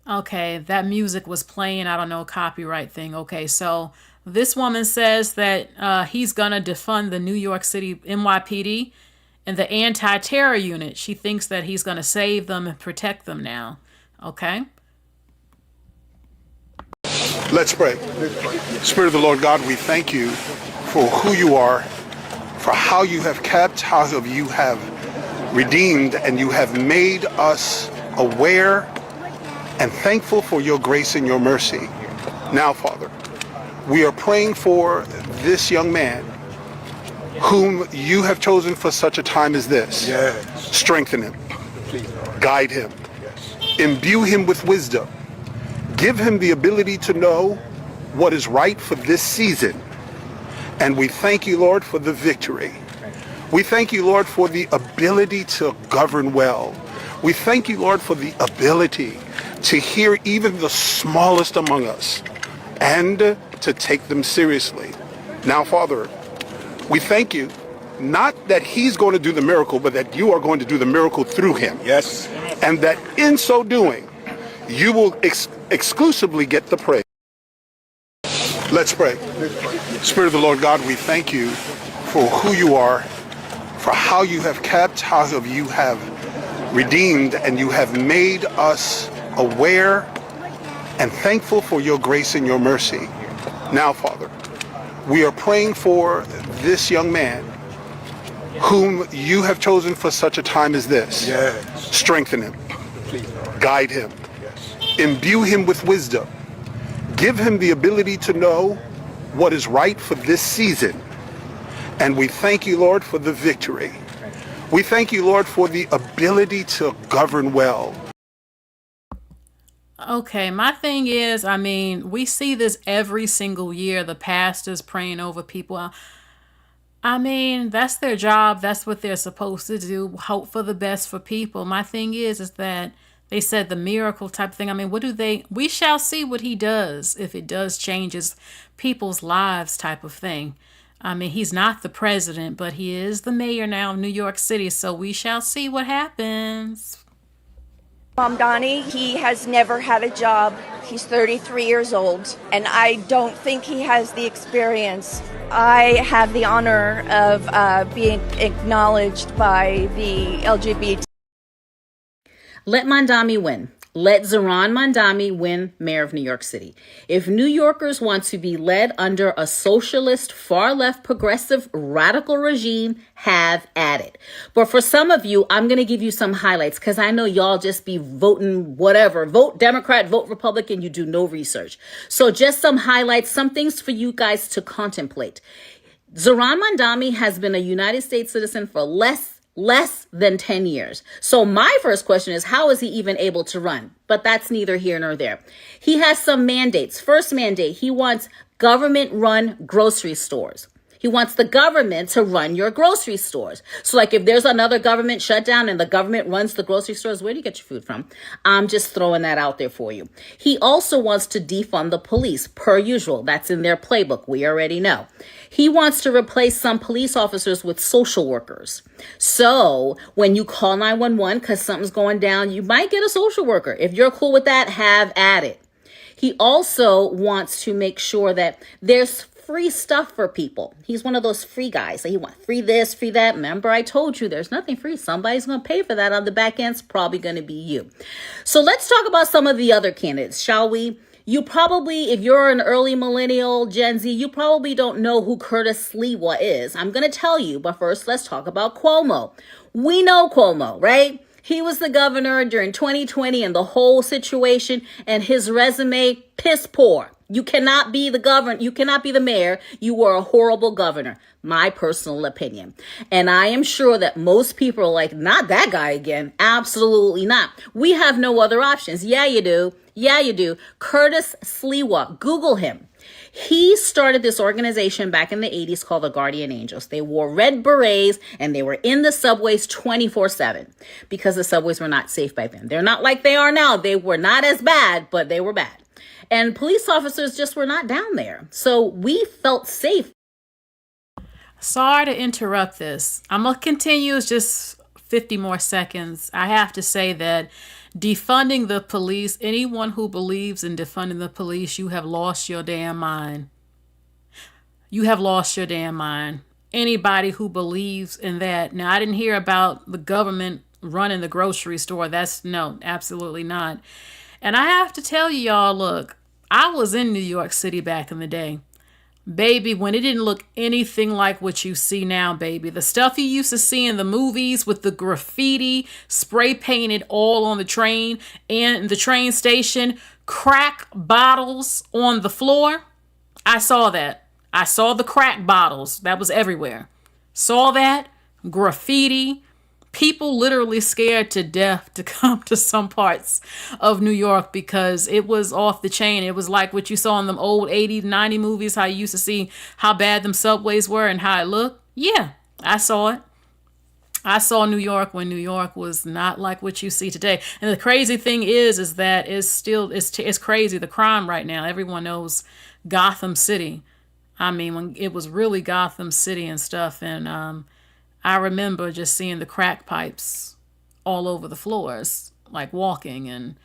[SPEAKER 1] Okay, that music was playing. I don't know, copyright thing. Okay, so this woman says that he's going to defund the New York City NYPD and the anti-terror unit. She thinks that he's going to save them and protect them now. Okay.
[SPEAKER 22] Let's pray. Spirit of the Lord God, we thank you for who you are, for how you have kept, how you have redeemed, and you have made us aware and thankful for your grace and your mercy. Now, Father, we are praying for this young man whom you have chosen for such a time as this.
[SPEAKER 21] Yes.
[SPEAKER 22] Strengthen him. Guide him. Imbue him with wisdom. Give him the ability to know what is right for this season. And we thank you, Lord, for the victory. We thank you, Lord, for the ability to govern well. We thank you, Lord, for the ability to hear even the smallest among us and to take them seriously. Now, Father, we thank you, not that he's going to do the miracle, but that you are going to do the miracle through him.
[SPEAKER 21] Yes.
[SPEAKER 22] And that in so doing, you will exclusively get the praise. Let's pray. Spirit of the Lord God, we thank you for who you are, for how you have kept, how you have redeemed, and you have made us aware and thankful for your grace and your mercy. Now, Father, we are praying for this young man whom you have chosen for such a time as this.
[SPEAKER 21] Yes.
[SPEAKER 22] Strengthen him. Guide him. Imbue him with wisdom. Give him the ability to know what is right for this season. And we thank you, Lord, for the victory. We thank you, Lord, for the ability to govern well.
[SPEAKER 1] Okay, my thing is, I mean, we see this every single year. The pastors praying over people. I mean, that's their job. That's what they're supposed to do. Hope for the best for people. My thing is that they said the miracle type thing. I mean, what do they? We shall see what he does if it does changes people's lives type of thing. I mean, he's not the president, but he is the mayor now of New York City. So we shall see what happens.
[SPEAKER 6] Mamdani, he has never had a job. He's 33 years old, and I don't think he has the experience. I have the honor of being acknowledged by the LGBT.
[SPEAKER 7] Let Mamdani win. Let Zohran Mamdani win mayor of New York City. If New Yorkers want to be led under a socialist, far-left, progressive, radical regime, have at it. But for some of you, I'm going to give you some highlights because I know y'all just be voting whatever. Vote Democrat, vote Republican. You do no research. So just some highlights, some things for you guys to contemplate. Zohran Mamdani has been a United States citizen for less than 10 years. So my first question is, how is he even able to run? But that's neither here nor there. He has some mandates. First mandate, he wants government-run grocery stores. He wants the government to run your grocery stores. So like if there's another government shutdown and the government runs the grocery stores, where do you get your food from? I'm just throwing that out there for you. He also wants to defund the police, per usual. That's in their playbook. We already know. He wants to replace some police officers with social workers. So when you call 911 because something's going down, you might get a social worker. If you're cool with that, have at it. He also wants to make sure that there's free stuff for people. He's one of those free guys. So he wants free this, free that. Remember, I told you there's nothing free. Somebody's going to pay for that on the back end. It's probably going to be you. So let's talk about some of the other candidates, shall we? You probably, if you're an early millennial, Gen Z, you probably don't know who Curtis Sliwa is. I'm going to tell you, but first let's talk about Cuomo. We know Cuomo, right? He was the governor during 2020 and the whole situation, and his resume, piss poor. You cannot be the governor. You cannot be the mayor. You were a horrible governor. My personal opinion. And I am sure that most people are like, not that guy again. Absolutely not. We have no other options. Yeah, you do. Yeah, you do. Curtis Sliwa. Google him. He started this organization back in the 80s called the Guardian Angels. They wore red berets and they were in the subways 24/7 because the subways were not safe by then. They're not like they are now. They were not as bad, but they were bad. And police officers just were not down there. So we felt safe.
[SPEAKER 1] Sorry to interrupt this. I'm going to continue. It's just 50 more seconds. I have to say that defunding the police, anyone who believes in defunding the police, you have lost your damn mind. You have lost your damn mind. Anybody who believes in that. Now, I didn't hear about the government running the grocery store. No, absolutely not. And I have to tell you, y'all, look, I was in New York City back in the day. Baby, when it didn't look anything like what you see now, baby. The stuff you used to see in the movies with the graffiti spray painted all on the train and the train station, crack bottles on the floor. I saw that. I saw the crack bottles. That was everywhere. Saw that. Graffiti. People literally scared to death to come to some parts of New York because it was off the chain. It was like what you saw in them old 80s, 90 movies, how you used to see how bad them subways were and how it looked. Yeah, I saw it. I saw New York when New York was not like what you see today. And the crazy thing is that it's crazy, the crime right now. Everyone knows Gotham City. I mean, when it was really Gotham City and stuff, and I remember just seeing the crack pipes all over the floors, like walking, and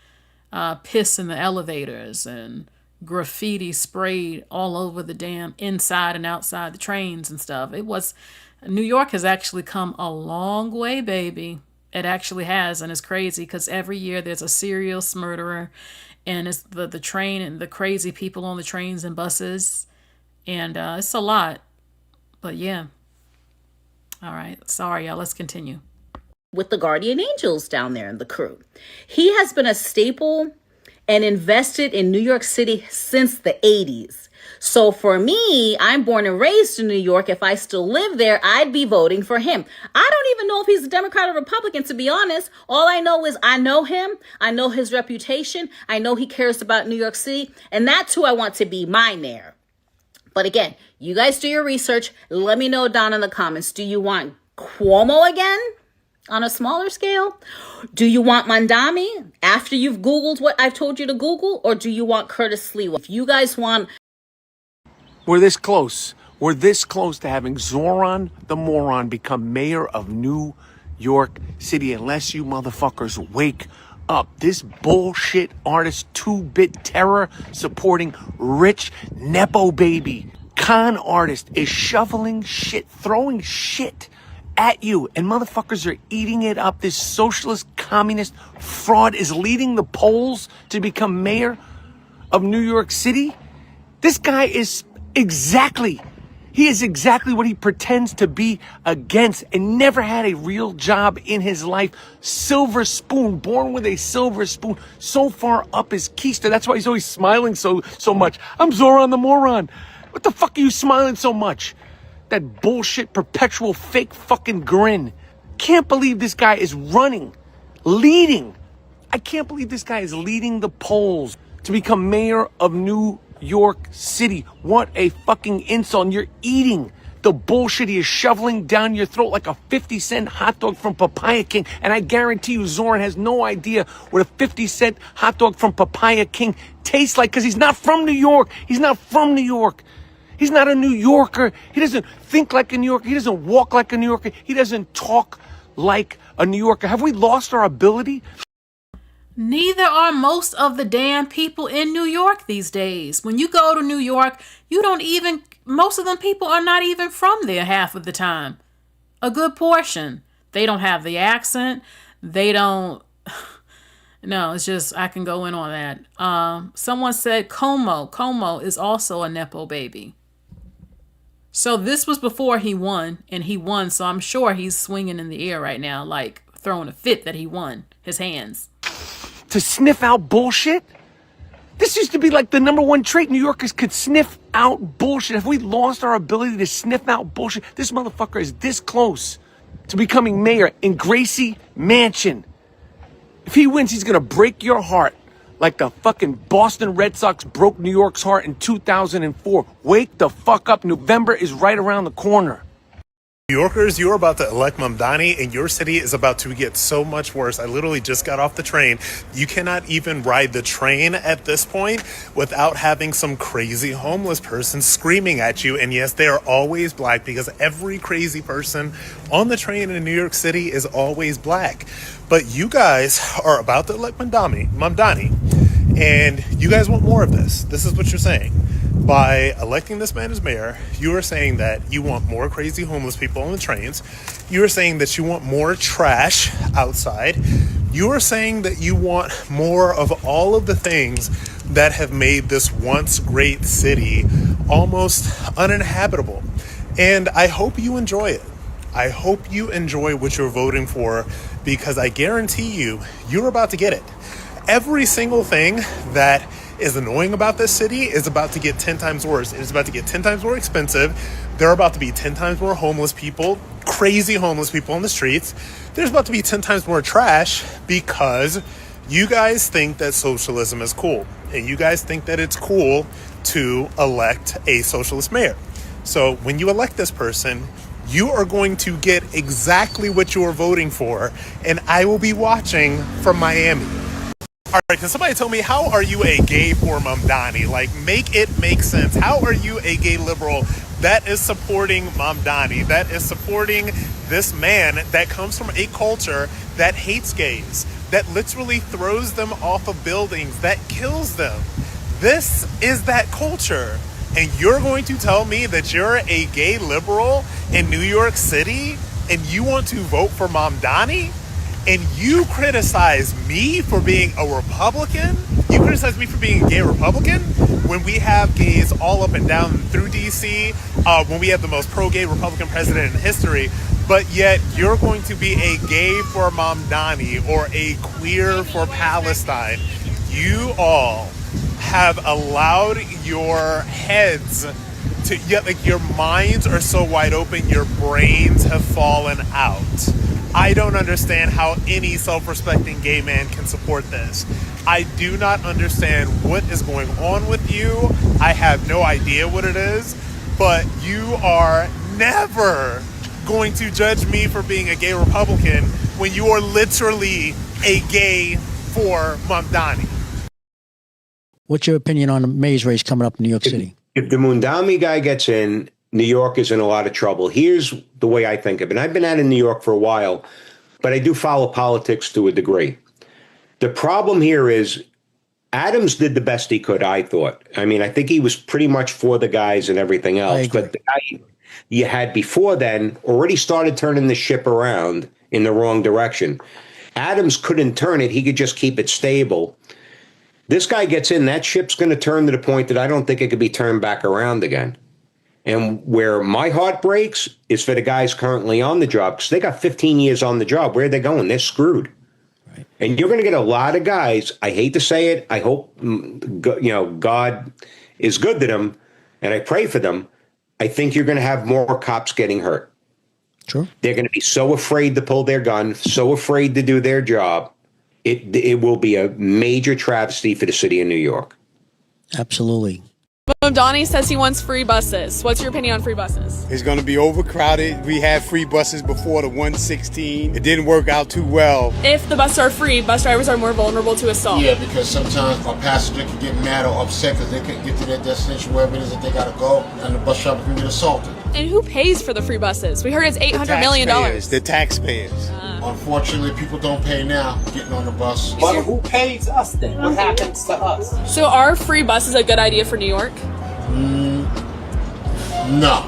[SPEAKER 1] piss in the elevators and graffiti sprayed all over the damn inside and outside the trains and stuff. New York has actually come a long way, baby. It actually has, and it's crazy because every year there's a serial murderer, and it's the train and the crazy people on the trains and buses, and it's a lot. But yeah. All right. Sorry, y'all. Let's continue.
[SPEAKER 7] With the Guardian Angels down there in the crew. He has been a staple and invested in New York City since the 80s. So for me, I'm born and raised in New York. If I still live there, I'd be voting for him. I don't even know if he's a Democrat or Republican, to be honest. All I know is I know him. I know his reputation. I know he cares about New York City. And that's who I want to be my mayor. But again, you guys do your research. Let me know down in the comments. Do you want Cuomo again on a smaller scale? Do you want Mamdani after you've Googled what I've told you to Google? Or do you want Curtis Lee? If you guys want...
[SPEAKER 3] We're this close. We're this close to having Zohran the moron become mayor of New York City unless you motherfuckers wake up. This bullshit artist, 2-bit terror supporting rich Nepo baby con artist is shoveling shit, throwing shit at you, and motherfuckers are eating it up. This socialist communist fraud is leading the polls to become mayor of New York City. This guy is exactly what he pretends to be against, and never had a real job in his life. Silver spoon, born with a silver spoon, so far up his keister. That's why he's always smiling so much. I'm Zohran the moron. What the fuck are you smiling so much? That bullshit, perpetual, fake fucking grin. Can't believe this guy is leading. I can't believe this guy is leading the polls to become mayor of New York City. What a fucking insult. And you're eating the bullshit he is shoveling down your throat like a 50-cent hot dog from Papaya King. And I guarantee you Zohran has no idea what a 50-cent hot dog from Papaya King tastes like, because he's not from New York. He's not from New York. He's not a New Yorker. He doesn't think like a New Yorker. He doesn't walk like a New Yorker. He doesn't talk like a New Yorker. Have we lost our ability?
[SPEAKER 1] Neither are most of the damn people in New York these days. When you go to New York, most of them people are not even from there half of the time. A good portion. They don't have the accent. They don't... No, it's just, I can go in on that. Someone said Como is also a Nepo baby. So this was before he won, and he won, so I'm sure he's swinging in the air right now, like throwing a fit that he won, his hands.
[SPEAKER 3] To sniff out bullshit? This used to be like the number one trait. New Yorkers could sniff out bullshit. Have we lost our ability to sniff out bullshit? This motherfucker is this close to becoming mayor in Gracie Mansion. If he wins, he's gonna break your heart like the fucking Boston Red Sox broke New York's heart in 2004. Wake the fuck up. November is right around the corner.
[SPEAKER 18] New Yorkers, you're about to elect Mamdani, and your city is about to get so much worse. I literally just got off the train. You cannot even ride the train at this point without having some crazy homeless person screaming at you. And yes, they are always black, because every crazy person on the train in New York City is always black. But you guys are about to elect Mamdani, and you guys want more of this. This is what you're saying. By electing this man as mayor, you are saying that you want more crazy homeless people on the trains. You are saying that you want more trash outside. You are saying that you want more of all of the things that have made this once great city almost uninhabitable. And I hope you enjoy it. I hope you enjoy what you're voting for, because I guarantee you, you're about to get it. Every single thing that is annoying about this city is about to get 10 times worse. It's about to get 10 times more expensive. There are about to be 10 times more homeless people, crazy homeless people on the streets. There's about to be 10 times more trash, because you guys think that socialism is cool. And you guys think that it's cool to elect a socialist mayor. So when you elect this person, you are going to get exactly what you are voting for. And I will be watching from Miami. All right, can somebody tell me, how are you a gay for Mamdani? Like, make it make sense. How are you a gay liberal that is supporting Mamdani, that is supporting this man that comes from a culture that hates gays, that literally throws them off of buildings, that kills them? This is that culture. And you're going to tell me that you're a gay liberal in New York City and you want to vote for Mamdani? And you criticize me for being a Republican? You criticize me for being a gay Republican when we have gays all up and down through DC, when we have the most pro-gay Republican president in history, but yet you're going to be a gay for Mamdani or a queer for Palestine. you all have allowed your heads to, yet like your minds are so wide open, your brains have fallen out. I don't understand how any self-respecting gay man can support this. I do not understand what is going on with you. I have no idea what it is, but you are never going to judge me for being a gay Republican when you are literally a gay for Mamdani.
[SPEAKER 8] What's your opinion on the mayor's race coming up in New York City?
[SPEAKER 9] If the Mamdani guy gets in, New York is in a lot of trouble. Here's the way I think of it. And I've been out in New York for a while, but I do follow politics to a degree. The problem here is Adams did the best he could, I thought. I mean, I think he was pretty much for the guys and everything else. But the guy you had before then already started turning the ship around in the wrong direction. Adams couldn't turn it. He could just keep it stable. This guy gets in, that ship's going to turn to the point that I don't think it could be turned back around again. And where my heart breaks is for the guys currently on the job, because they got 15 years on the job. Where are they going? They're screwed. Right. And you're going to get a lot of guys. I hate to say it. I hope, God is good to them, and I pray for them. I think you're going to have more cops getting hurt.
[SPEAKER 8] Sure.
[SPEAKER 9] They're going to be so afraid to pull their gun, so afraid to do their job. It will be a major travesty for the city of New York.
[SPEAKER 8] Absolutely.
[SPEAKER 23] Mamdani says he wants free buses. What's your opinion on free buses?
[SPEAKER 4] It's going to be overcrowded. We had free buses before the 116. It didn't work out too well.
[SPEAKER 23] If the buses are free, bus drivers are more vulnerable to assault.
[SPEAKER 24] Yeah, because sometimes a passenger can get mad or upset because they can't get to their destination, wherever it is that they got to go, and the bus driver can get assaulted.
[SPEAKER 23] And who pays for the free buses? We heard it's $800 million.
[SPEAKER 4] The taxpayers.
[SPEAKER 24] Unfortunately, people don't pay now getting on the bus.
[SPEAKER 25] But who pays us then? What happens to us?
[SPEAKER 23] So are free buses a good idea for New York?
[SPEAKER 24] No.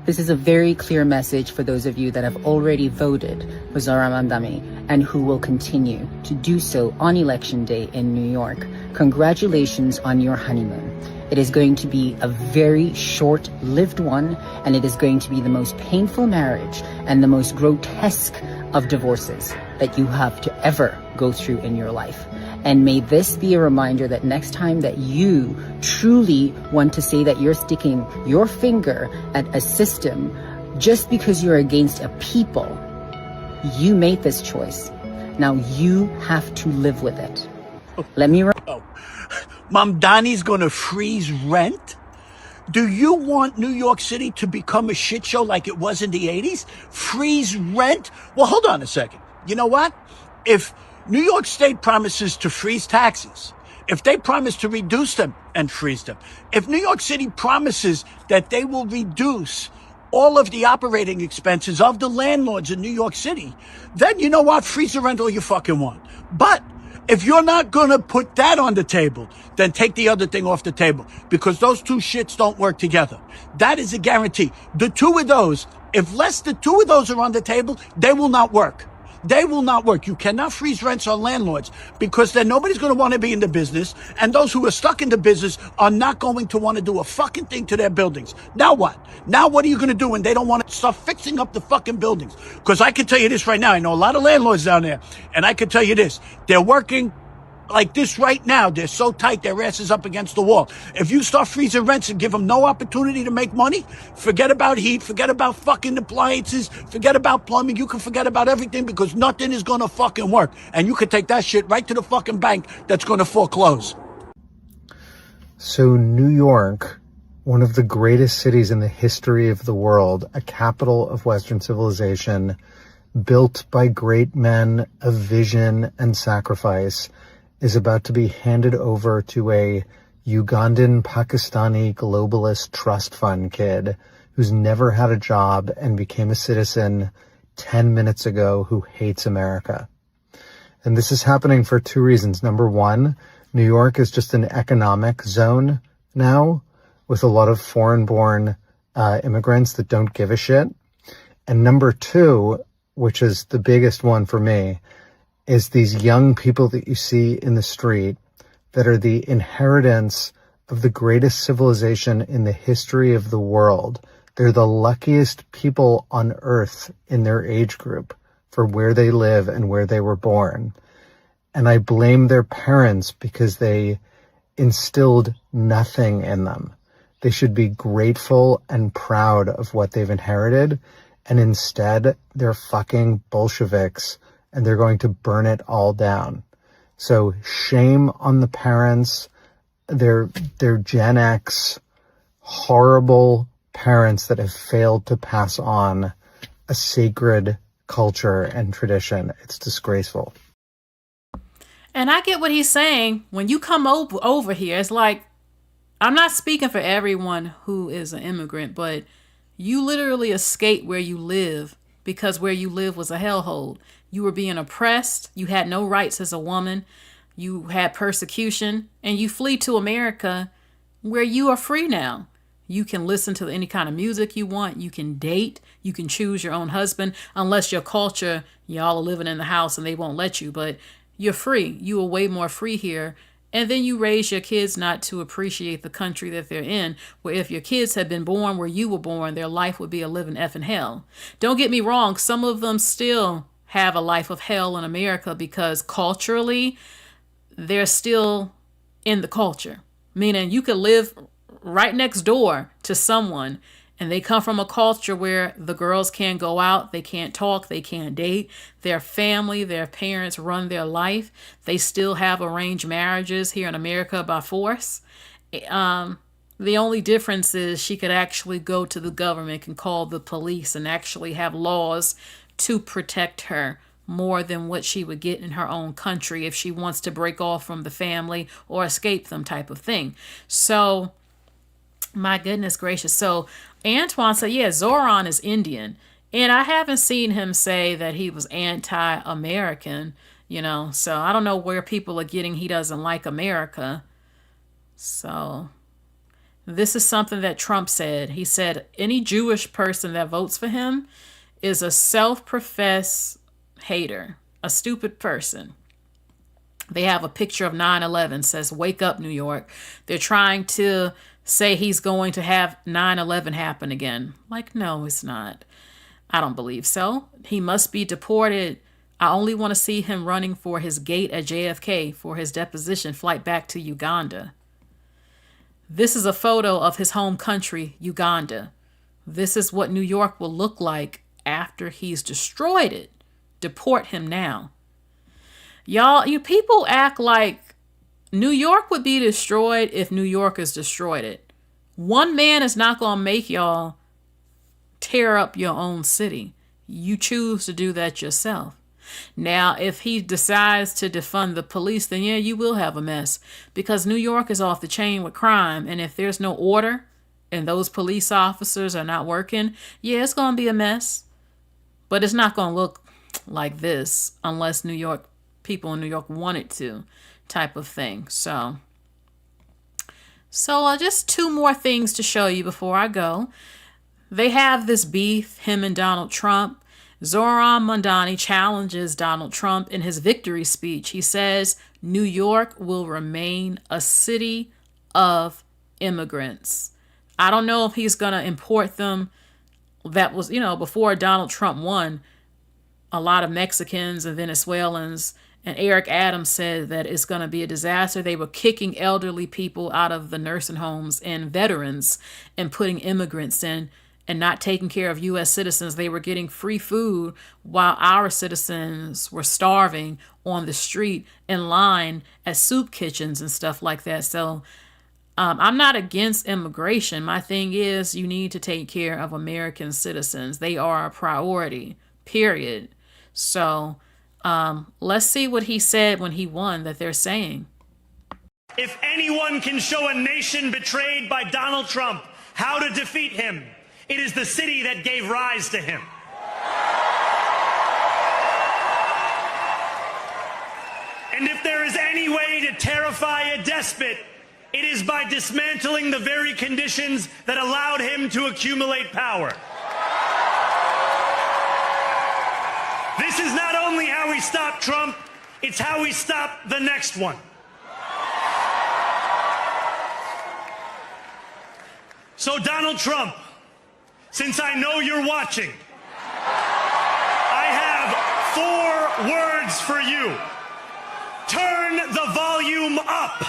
[SPEAKER 26] This is a very clear message for those of you that have already voted for Zohran Mamdani and who will continue to do so on Election Day in New York. Congratulations on your honeymoon. It is going to be a very short-lived one, and it is going to be the most painful marriage and the most grotesque of divorces that you have to ever go through in your life. And may this be a reminder that next time that you truly want to say that you're sticking your finger at a system just because you're against a people, you made this choice. Now you have to live with it. Let me
[SPEAKER 21] Mamdani's gonna freeze rent? Do you want New York City to become a shit show like it was in the 80s? Freeze rent? Well, hold on a second. You know what? If New York State promises to freeze taxes, if they promise to reduce them and freeze them, if New York City promises that they will reduce all of the operating expenses of the landlords in New York City, then you know what? Freeze the rent all you fucking want. But if you're not going to put that on the table, then take the other thing off the table, because those two shits don't work together. That is a guarantee. The two of those, if less the two of those are on the table, they will not work. They will not work. You cannot freeze rents on landlords, because then nobody's going to want to be in the business, and those who are stuck in the business are not going to want to do a fucking thing to their buildings. Now what? Now what are you going to do when they don't want to start fixing up the fucking buildings? Because I can tell you this right now. I know a lot of landlords down there, and I can tell you this. They're working like this right now. They're so tight, their ass is up against the wall. If you start freezing rents and give them no opportunity to make money, forget about heat, forget about fucking appliances, forget about plumbing. You can forget about everything, because nothing is going to fucking work. And you can take that shit right to the fucking bank that's going to foreclose.
[SPEAKER 27] So New York, one of the greatest cities in the history of the world, a capital of Western civilization, built by great men of vision and sacrifice, is about to be handed over to a Ugandan Pakistani globalist trust fund kid who's never had a job and became a citizen 10 minutes ago, who hates America. And this is happening for two reasons. Number one, New York is just an economic zone now with a lot of foreign-born immigrants that don't give a shit. And number two, which is the biggest one for me, is these young people that you see in the street that are the inheritance of the greatest civilization in the history of the world. They're the luckiest people on earth in their age group for where they live and where they were born. And I blame their parents because they instilled nothing in them. They should be grateful and proud of what they've inherited. And instead, they're fucking Bolsheviks and they're going to burn it all down. So shame on the parents. They're Gen X, horrible parents that have failed to pass on a sacred culture and tradition. It's disgraceful.
[SPEAKER 1] And I get what he's saying. When you come over here, it's like, I'm not speaking for everyone who is an immigrant, but you literally escaped where you live because where you live was a hellhole. You were being oppressed. You had no rights as a woman. You had persecution, and you flee to America where you are free now. You can listen to any kind of music you want. You can date. You can choose your own husband, unless your culture, y'all are living in the house and they won't let you, but you're free. You are way more free here. And then you raise your kids not to appreciate the country that they're in, where if your kids had been born where you were born, their life would be a living effing hell. Don't get me wrong. Some of them still have a life of hell in America because culturally, they're still in the culture. Meaning you could live right next door to someone and they come from a culture where the girls can't go out, they can't talk, they can't date. Their family, their parents run their life. They still have arranged marriages here in America by force. The only difference is she could actually go to the government and call the police and actually have laws to protect her more than what she would get in her own country if she wants to break off from the family or escape them type of thing. So, my goodness gracious. So, Antoine said, yeah, Zohran is Indian. And I haven't seen him say that he was anti-American, so I don't know where people are getting he doesn't like America. So, this is something that Trump said. He said, any Jewish person that votes for him is a self-professed hater, a stupid person. They have a picture of 9/11, says, wake up, New York. They're trying to say he's going to have 9/11 happen again. Like, no, it's not. I don't believe so. He must be deported. I only want to see him running for his gate at JFK for his deposition flight back to Uganda. This is a photo of his home country, Uganda. This is what New York will look like after he's destroyed it. Deport him now. Y'all, you people act like New York would be destroyed if New Yorkers destroyed it. One man is not going to make y'all tear up your own city. You choose to do that yourself. Now, if he decides to defund the police, then yeah, you will have a mess because New York is off the chain with crime. And if there's no order and those police officers are not working, yeah, it's going to be a mess. But it's not going to look like this unless people in New York want it to, type of thing. So just two more things to show you before I go. They have this beef, him and Donald Trump. Zohran Mamdani challenges Donald Trump in his victory speech. He says, New York will remain a city of immigrants. I don't know if he's going to import them. That was, before Donald Trump won, a lot of Mexicans and Venezuelans, and Eric Adams said that it's going to be a disaster. They were kicking elderly people out of the nursing homes and veterans and putting immigrants in and not taking care of U.S. citizens. They were getting free food while our citizens were starving on the street in line at soup kitchens and stuff like that. So I'm not against immigration. My thing is you need to take care of American citizens. They are a priority, period. So let's see what he said when he won that they're saying.
[SPEAKER 10] If anyone can show a nation betrayed by Donald Trump how to defeat him, it is the city that gave rise to him. And if there is any way to terrify a despot, it is by dismantling the very conditions that allowed him to accumulate power. This is not only how we stop Trump, it's how we stop the next one. So Donald Trump, since I know you're watching, I have 4 words for you. turn the volume up.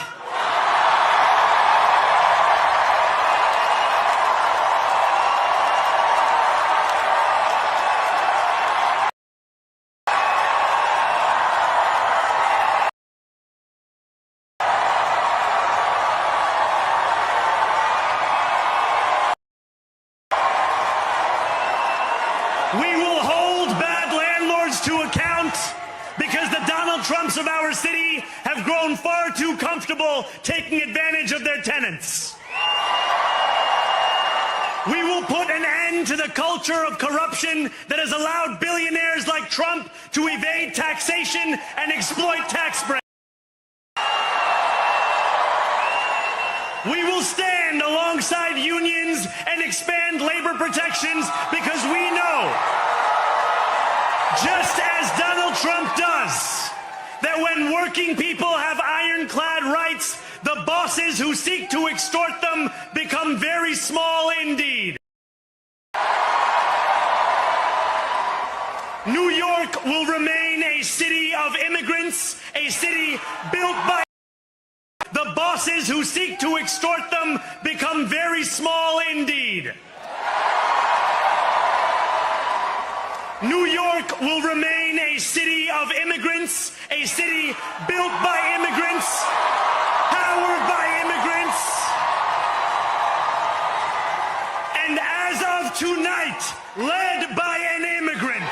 [SPEAKER 10] We will hold bad landlords to account because the Donald Trumps of our city have grown far too comfortable taking advantage of their tenants. We will put an end to the culture of corruption that has allowed billionaires like Trump to evade taxation and exploit tax breaks. We will stand alongside unions and expand labor protections because we know, just as Donald Trump does, that when working people have ironclad rights, the bosses who seek to extort them become very small indeed. New York will remain a city of immigrants, a city built by the bosses who seek to extort them become very small indeed. New York will remain a city of immigrants, a city built by immigrants, powered by immigrants. And as of tonight, led by an immigrant.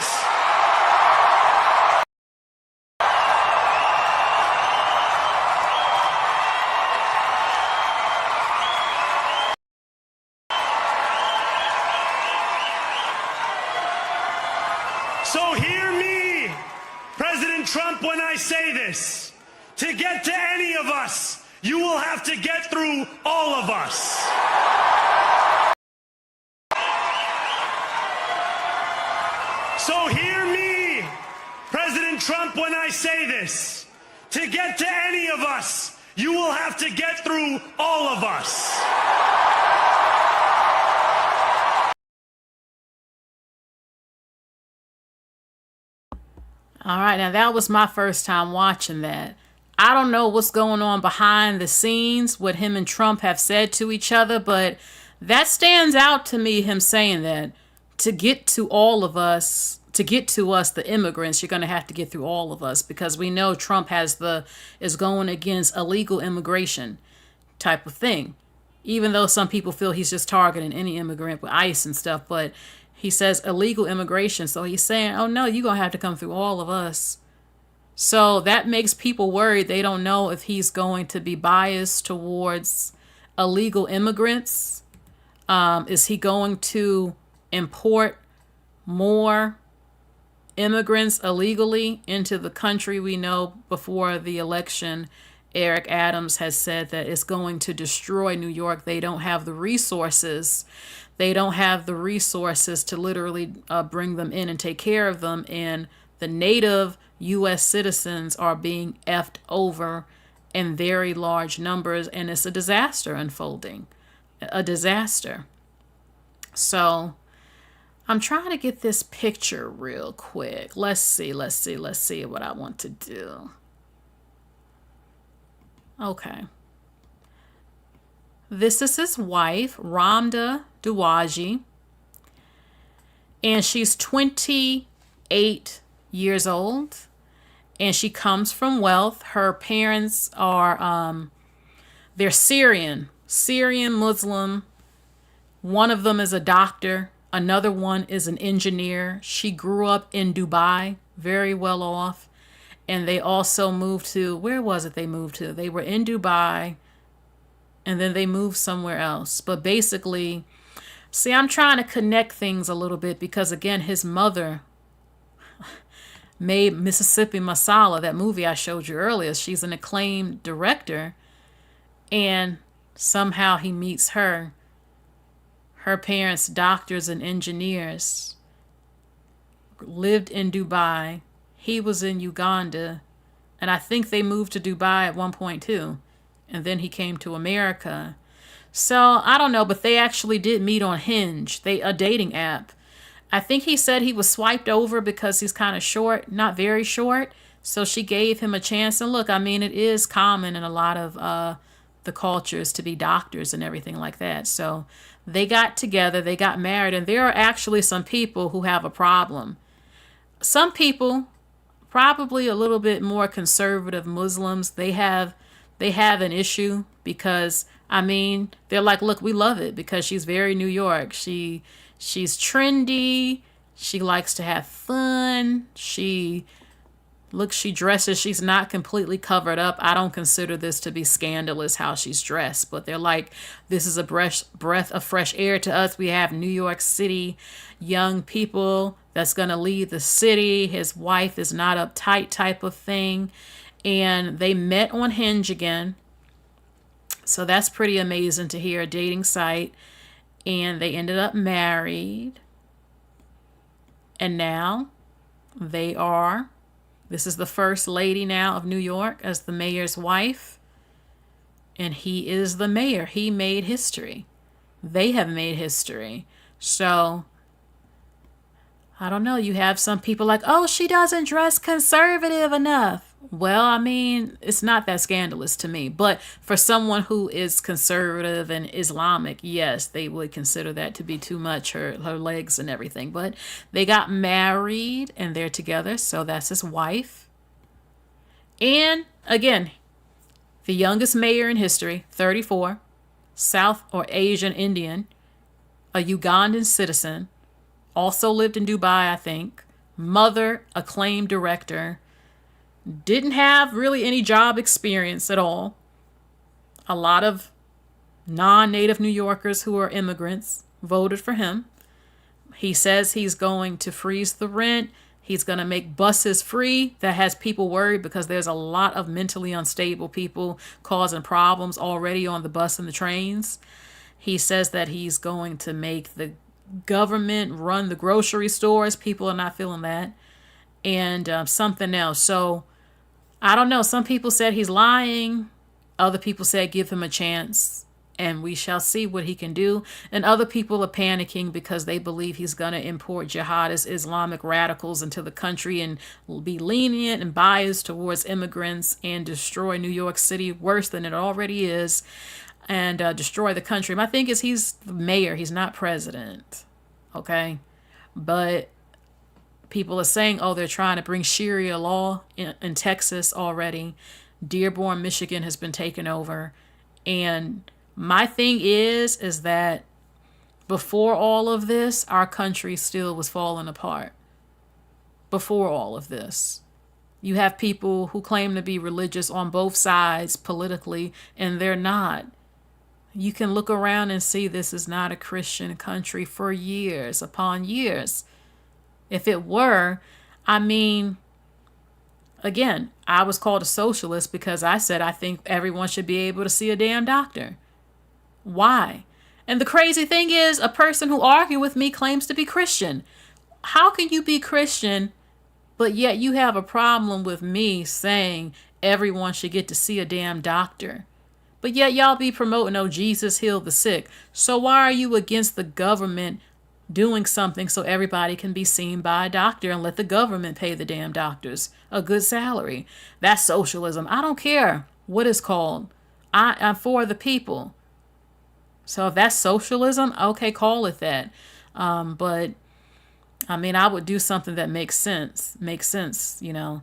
[SPEAKER 10] So hear me, President Trump, when I say this. To get to any of us, you will have to get through all of us. So hear me, President Trump, when I say this. To get to any of us, you will have to get through all of us.
[SPEAKER 1] All right, now that was my first time watching that. I don't know what's going on behind the scenes, what him and Trump have said to each other, but that stands out to me, him saying that. To get to all of us, to get to us, the immigrants, you're going to have to get through all of us, because we know Trump is going against illegal immigration type of thing. Even though some people feel he's just targeting any immigrant with ICE and stuff, but he says illegal immigration. So he's saying, oh no, you're going to have to come through all of us. So that makes people worried. They don't know if he's going to be biased towards illegal immigrants. Is he going to import more immigrants illegally into the country? We know before the election, Eric Adams has said that it's going to destroy New York. They don't have the resources. They don't have the resources to literally bring them in and take care of them. And the native U.S. citizens are being effed over in very large numbers. And it's a disaster unfolding. A disaster. So I'm trying to get this picture real quick. Let's see what I want to do. Okay. This is his wife, Ramda Duwaji, and she's 28 years old, and she comes from wealth. Her parents are, they're Syrian Muslim. One of them is a doctor. Another one is an engineer. She grew up in Dubai, very well off. And they also moved to, where was it they moved to? They were in Dubai, and then they moved somewhere else. But basically, see, I'm trying to connect things a little bit because, again, his mother made Mississippi Masala, that movie I showed you earlier. She's an acclaimed director, and somehow he meets her. Her parents, doctors and engineers, lived in Dubai. He was in Uganda, and I think they moved to Dubai at one point too, and then he came to America. So I don't know, but they actually did meet on Hinge, a dating app. I think he said he was swiped over because he's kind of short, not very short. So she gave him a chance. And look, I mean, it is common in a lot of the cultures to be doctors and everything like that. So they got together, they got married, and there are actually some people who have a problem. Some people, probably a little bit more conservative Muslims, they have an issue because, I mean, they're like, look, we love it because she's very New York. She's trendy. She likes to have fun. She dresses. She's not completely covered up. I don't consider this to be scandalous how she's dressed, but they're like, this is a breath of fresh air to us. We have New York City young people that's going to lead the city. His wife is not uptight type of thing. And they met on Hinge again. So that's pretty amazing to hear, a dating site. And they ended up married. And now this is the first lady now of New York as the mayor's wife. And he is the mayor. He made history. They have made history. So, I don't know. You have some people like, oh, she doesn't dress conservative enough. Well, I mean, it's not that scandalous to me. But for someone who is conservative and Islamic, yes, they would consider that to be too much, her legs and everything. But they got married and they're together. So that's his wife. And again, the youngest mayor in history, 34, South or Asian Indian, a Ugandan citizen, also lived in Dubai, I think, mother, acclaimed director, didn't have really any job experience at all. A lot of non-native New Yorkers who are immigrants voted for him. He says he's going to freeze the rent. He's going to make buses free. That has people worried because there's a lot of mentally unstable people causing problems already on the bus and the trains. He says that he's going to make the government run the grocery stores. People are not feeling that. And something else. So I don't know. Some people said he's lying. Other people said give him a chance and we shall see what he can do. And other people are panicking because they believe he's going to import jihadist Islamic radicals into the country and will be lenient and biased towards immigrants and destroy New York City worse than it already is, and destroy the country. My thing is he's the mayor. He's not president. Okay? But people are saying, oh, they're trying to bring Sharia law in Texas already. Dearborn, Michigan has been taken over. And my thing is that before all of this, our country still was falling apart. Before all of this. You have people who claim to be religious on both sides politically, and they're not. You can look around and see this is not a Christian country for years upon years. If it were, I mean, again, I was called a socialist because I said I think everyone should be able to see a damn doctor. Why? And the crazy thing is, a person who argued with me claims to be Christian. How can you be Christian, but yet you have a problem with me saying everyone should get to see a damn doctor? But yet y'all be promoting, oh, Jesus healed the sick. So why are you against the government doing something so everybody can be seen by a doctor and let the government pay the damn doctors a good salary? That's socialism. I don't care what it's called. I'm for the people. So if that's socialism, okay, call it that. But I mean, I would do something that makes sense, you know.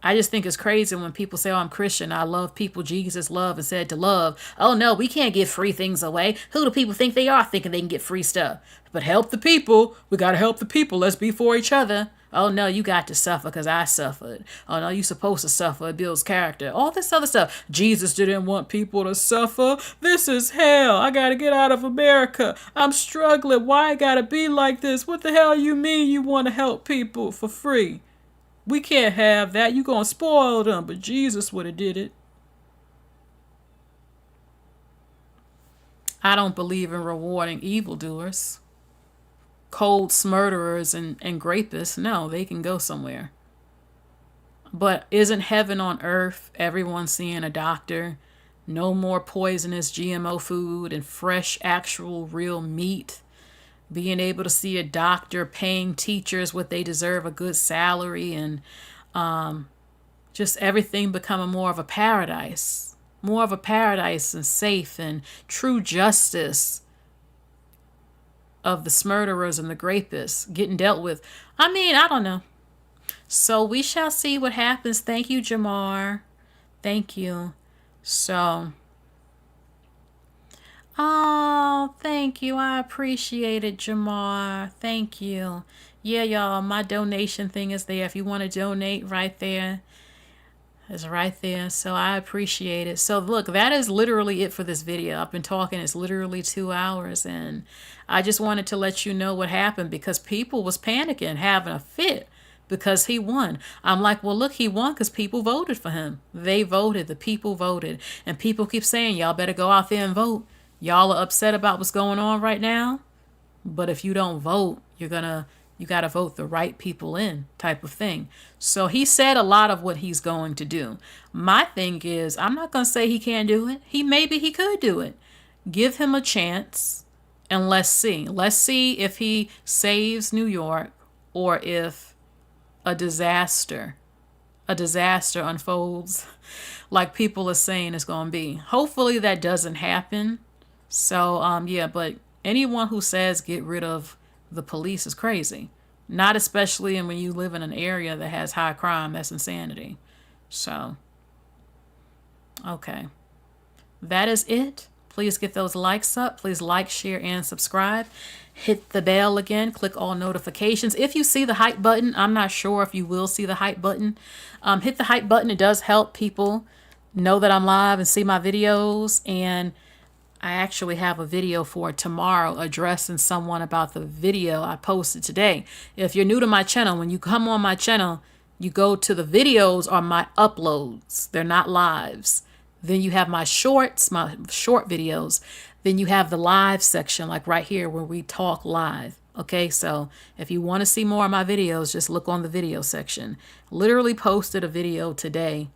[SPEAKER 1] I just think it's crazy when people say, oh, I'm Christian, I love people Jesus loved and said to love. Oh, no, we can't give free things away. Who do people think they are thinking they can get free stuff? But help the people. We got to help the people. Let's be for each other. Oh, no, you got to suffer because I suffered. Oh, no, you're supposed to suffer. It builds character. All this other stuff. Jesus didn't want people to suffer. This is hell. I got to get out of America. I'm struggling. Why I got to be like this? What the hell you mean you want to help people for free? We can't have that. You're going to spoil them. But Jesus would have did it. I don't believe in rewarding evildoers. Cold murderers and rapists. No, they can go somewhere. But isn't heaven on earth everyone seeing a doctor? No more poisonous GMO food and fresh, actual, real meat. being able to see a doctor, paying teachers what they deserve, a good salary, and just everything becoming more of a paradise. More of a paradise and safe and true justice of the smurderers and the rapists getting dealt with. I mean, I don't know. So we shall see what happens. Thank you, Jamar. Thank you. So, oh, thank you. I appreciate it, Jamar. Thank you. Yeah, y'all, my donation thing is there. If you want to donate, right there. It's right there. So I appreciate it. So look, that is literally it for this video. I've been talking. It's literally 2 hours. And I just wanted to let you know what happened because people was panicking, having a fit because he won. I'm like, well, look, he won because people voted for him. They voted. The people voted. And people keep saying, y'all better go out there and vote. Y'all are upset about what's going on right now. But if you don't vote, you got to vote the right people in, type of thing. So he said a lot of what he's going to do. My thing is, I'm not going to say he can't do it. Maybe he could do it. Give him a chance and let's see. Let's see if he saves New York or if a disaster unfolds like people are saying it's going to be. Hopefully that doesn't happen. So, yeah, but anyone who says get rid of the police is crazy. Not especially when you live in an area that has high crime. That's insanity. So, okay. That is it. Please get those likes up. Please like, share, and subscribe. Hit the bell again. Click all notifications. If you see the hype button, I'm not sure if you will see the hype button. Hit the hype button. It does help people know that I'm live and see my videos. And I actually have a video for tomorrow addressing someone about the video I posted today. If you're new to my channel, when you come on my channel, you go to the videos or my uploads. They're not lives. Then you have my shorts, my short videos. Then you have the live section, like right here where we talk live. Okay, so if you want to see more of my videos, just look on the video section. Literally posted a video today,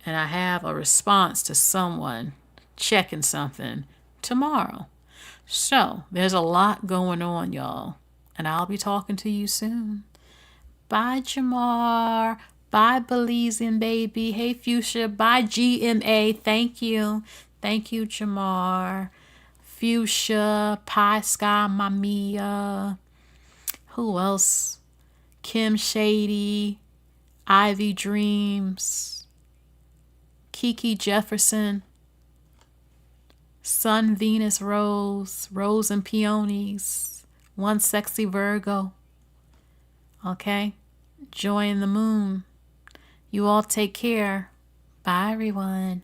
[SPEAKER 1] and I have a response to someone checking something tomorrow. So there's a lot going on, y'all, and I'll be talking to you soon. Bye, Jamar. Bye, Belizean baby. Hey, Fuchsia. Bye, GMA. Thank you. Thank you, Jamar. Fuchsia, Pie Sky Mamiya. Who else? Kim Shady, Ivy Dreams, Kiki Jefferson, Sun Venus Rose, Rose and Peonies, One Sexy Virgo. Okay? Joy in the Moon. You all take care. Bye, everyone.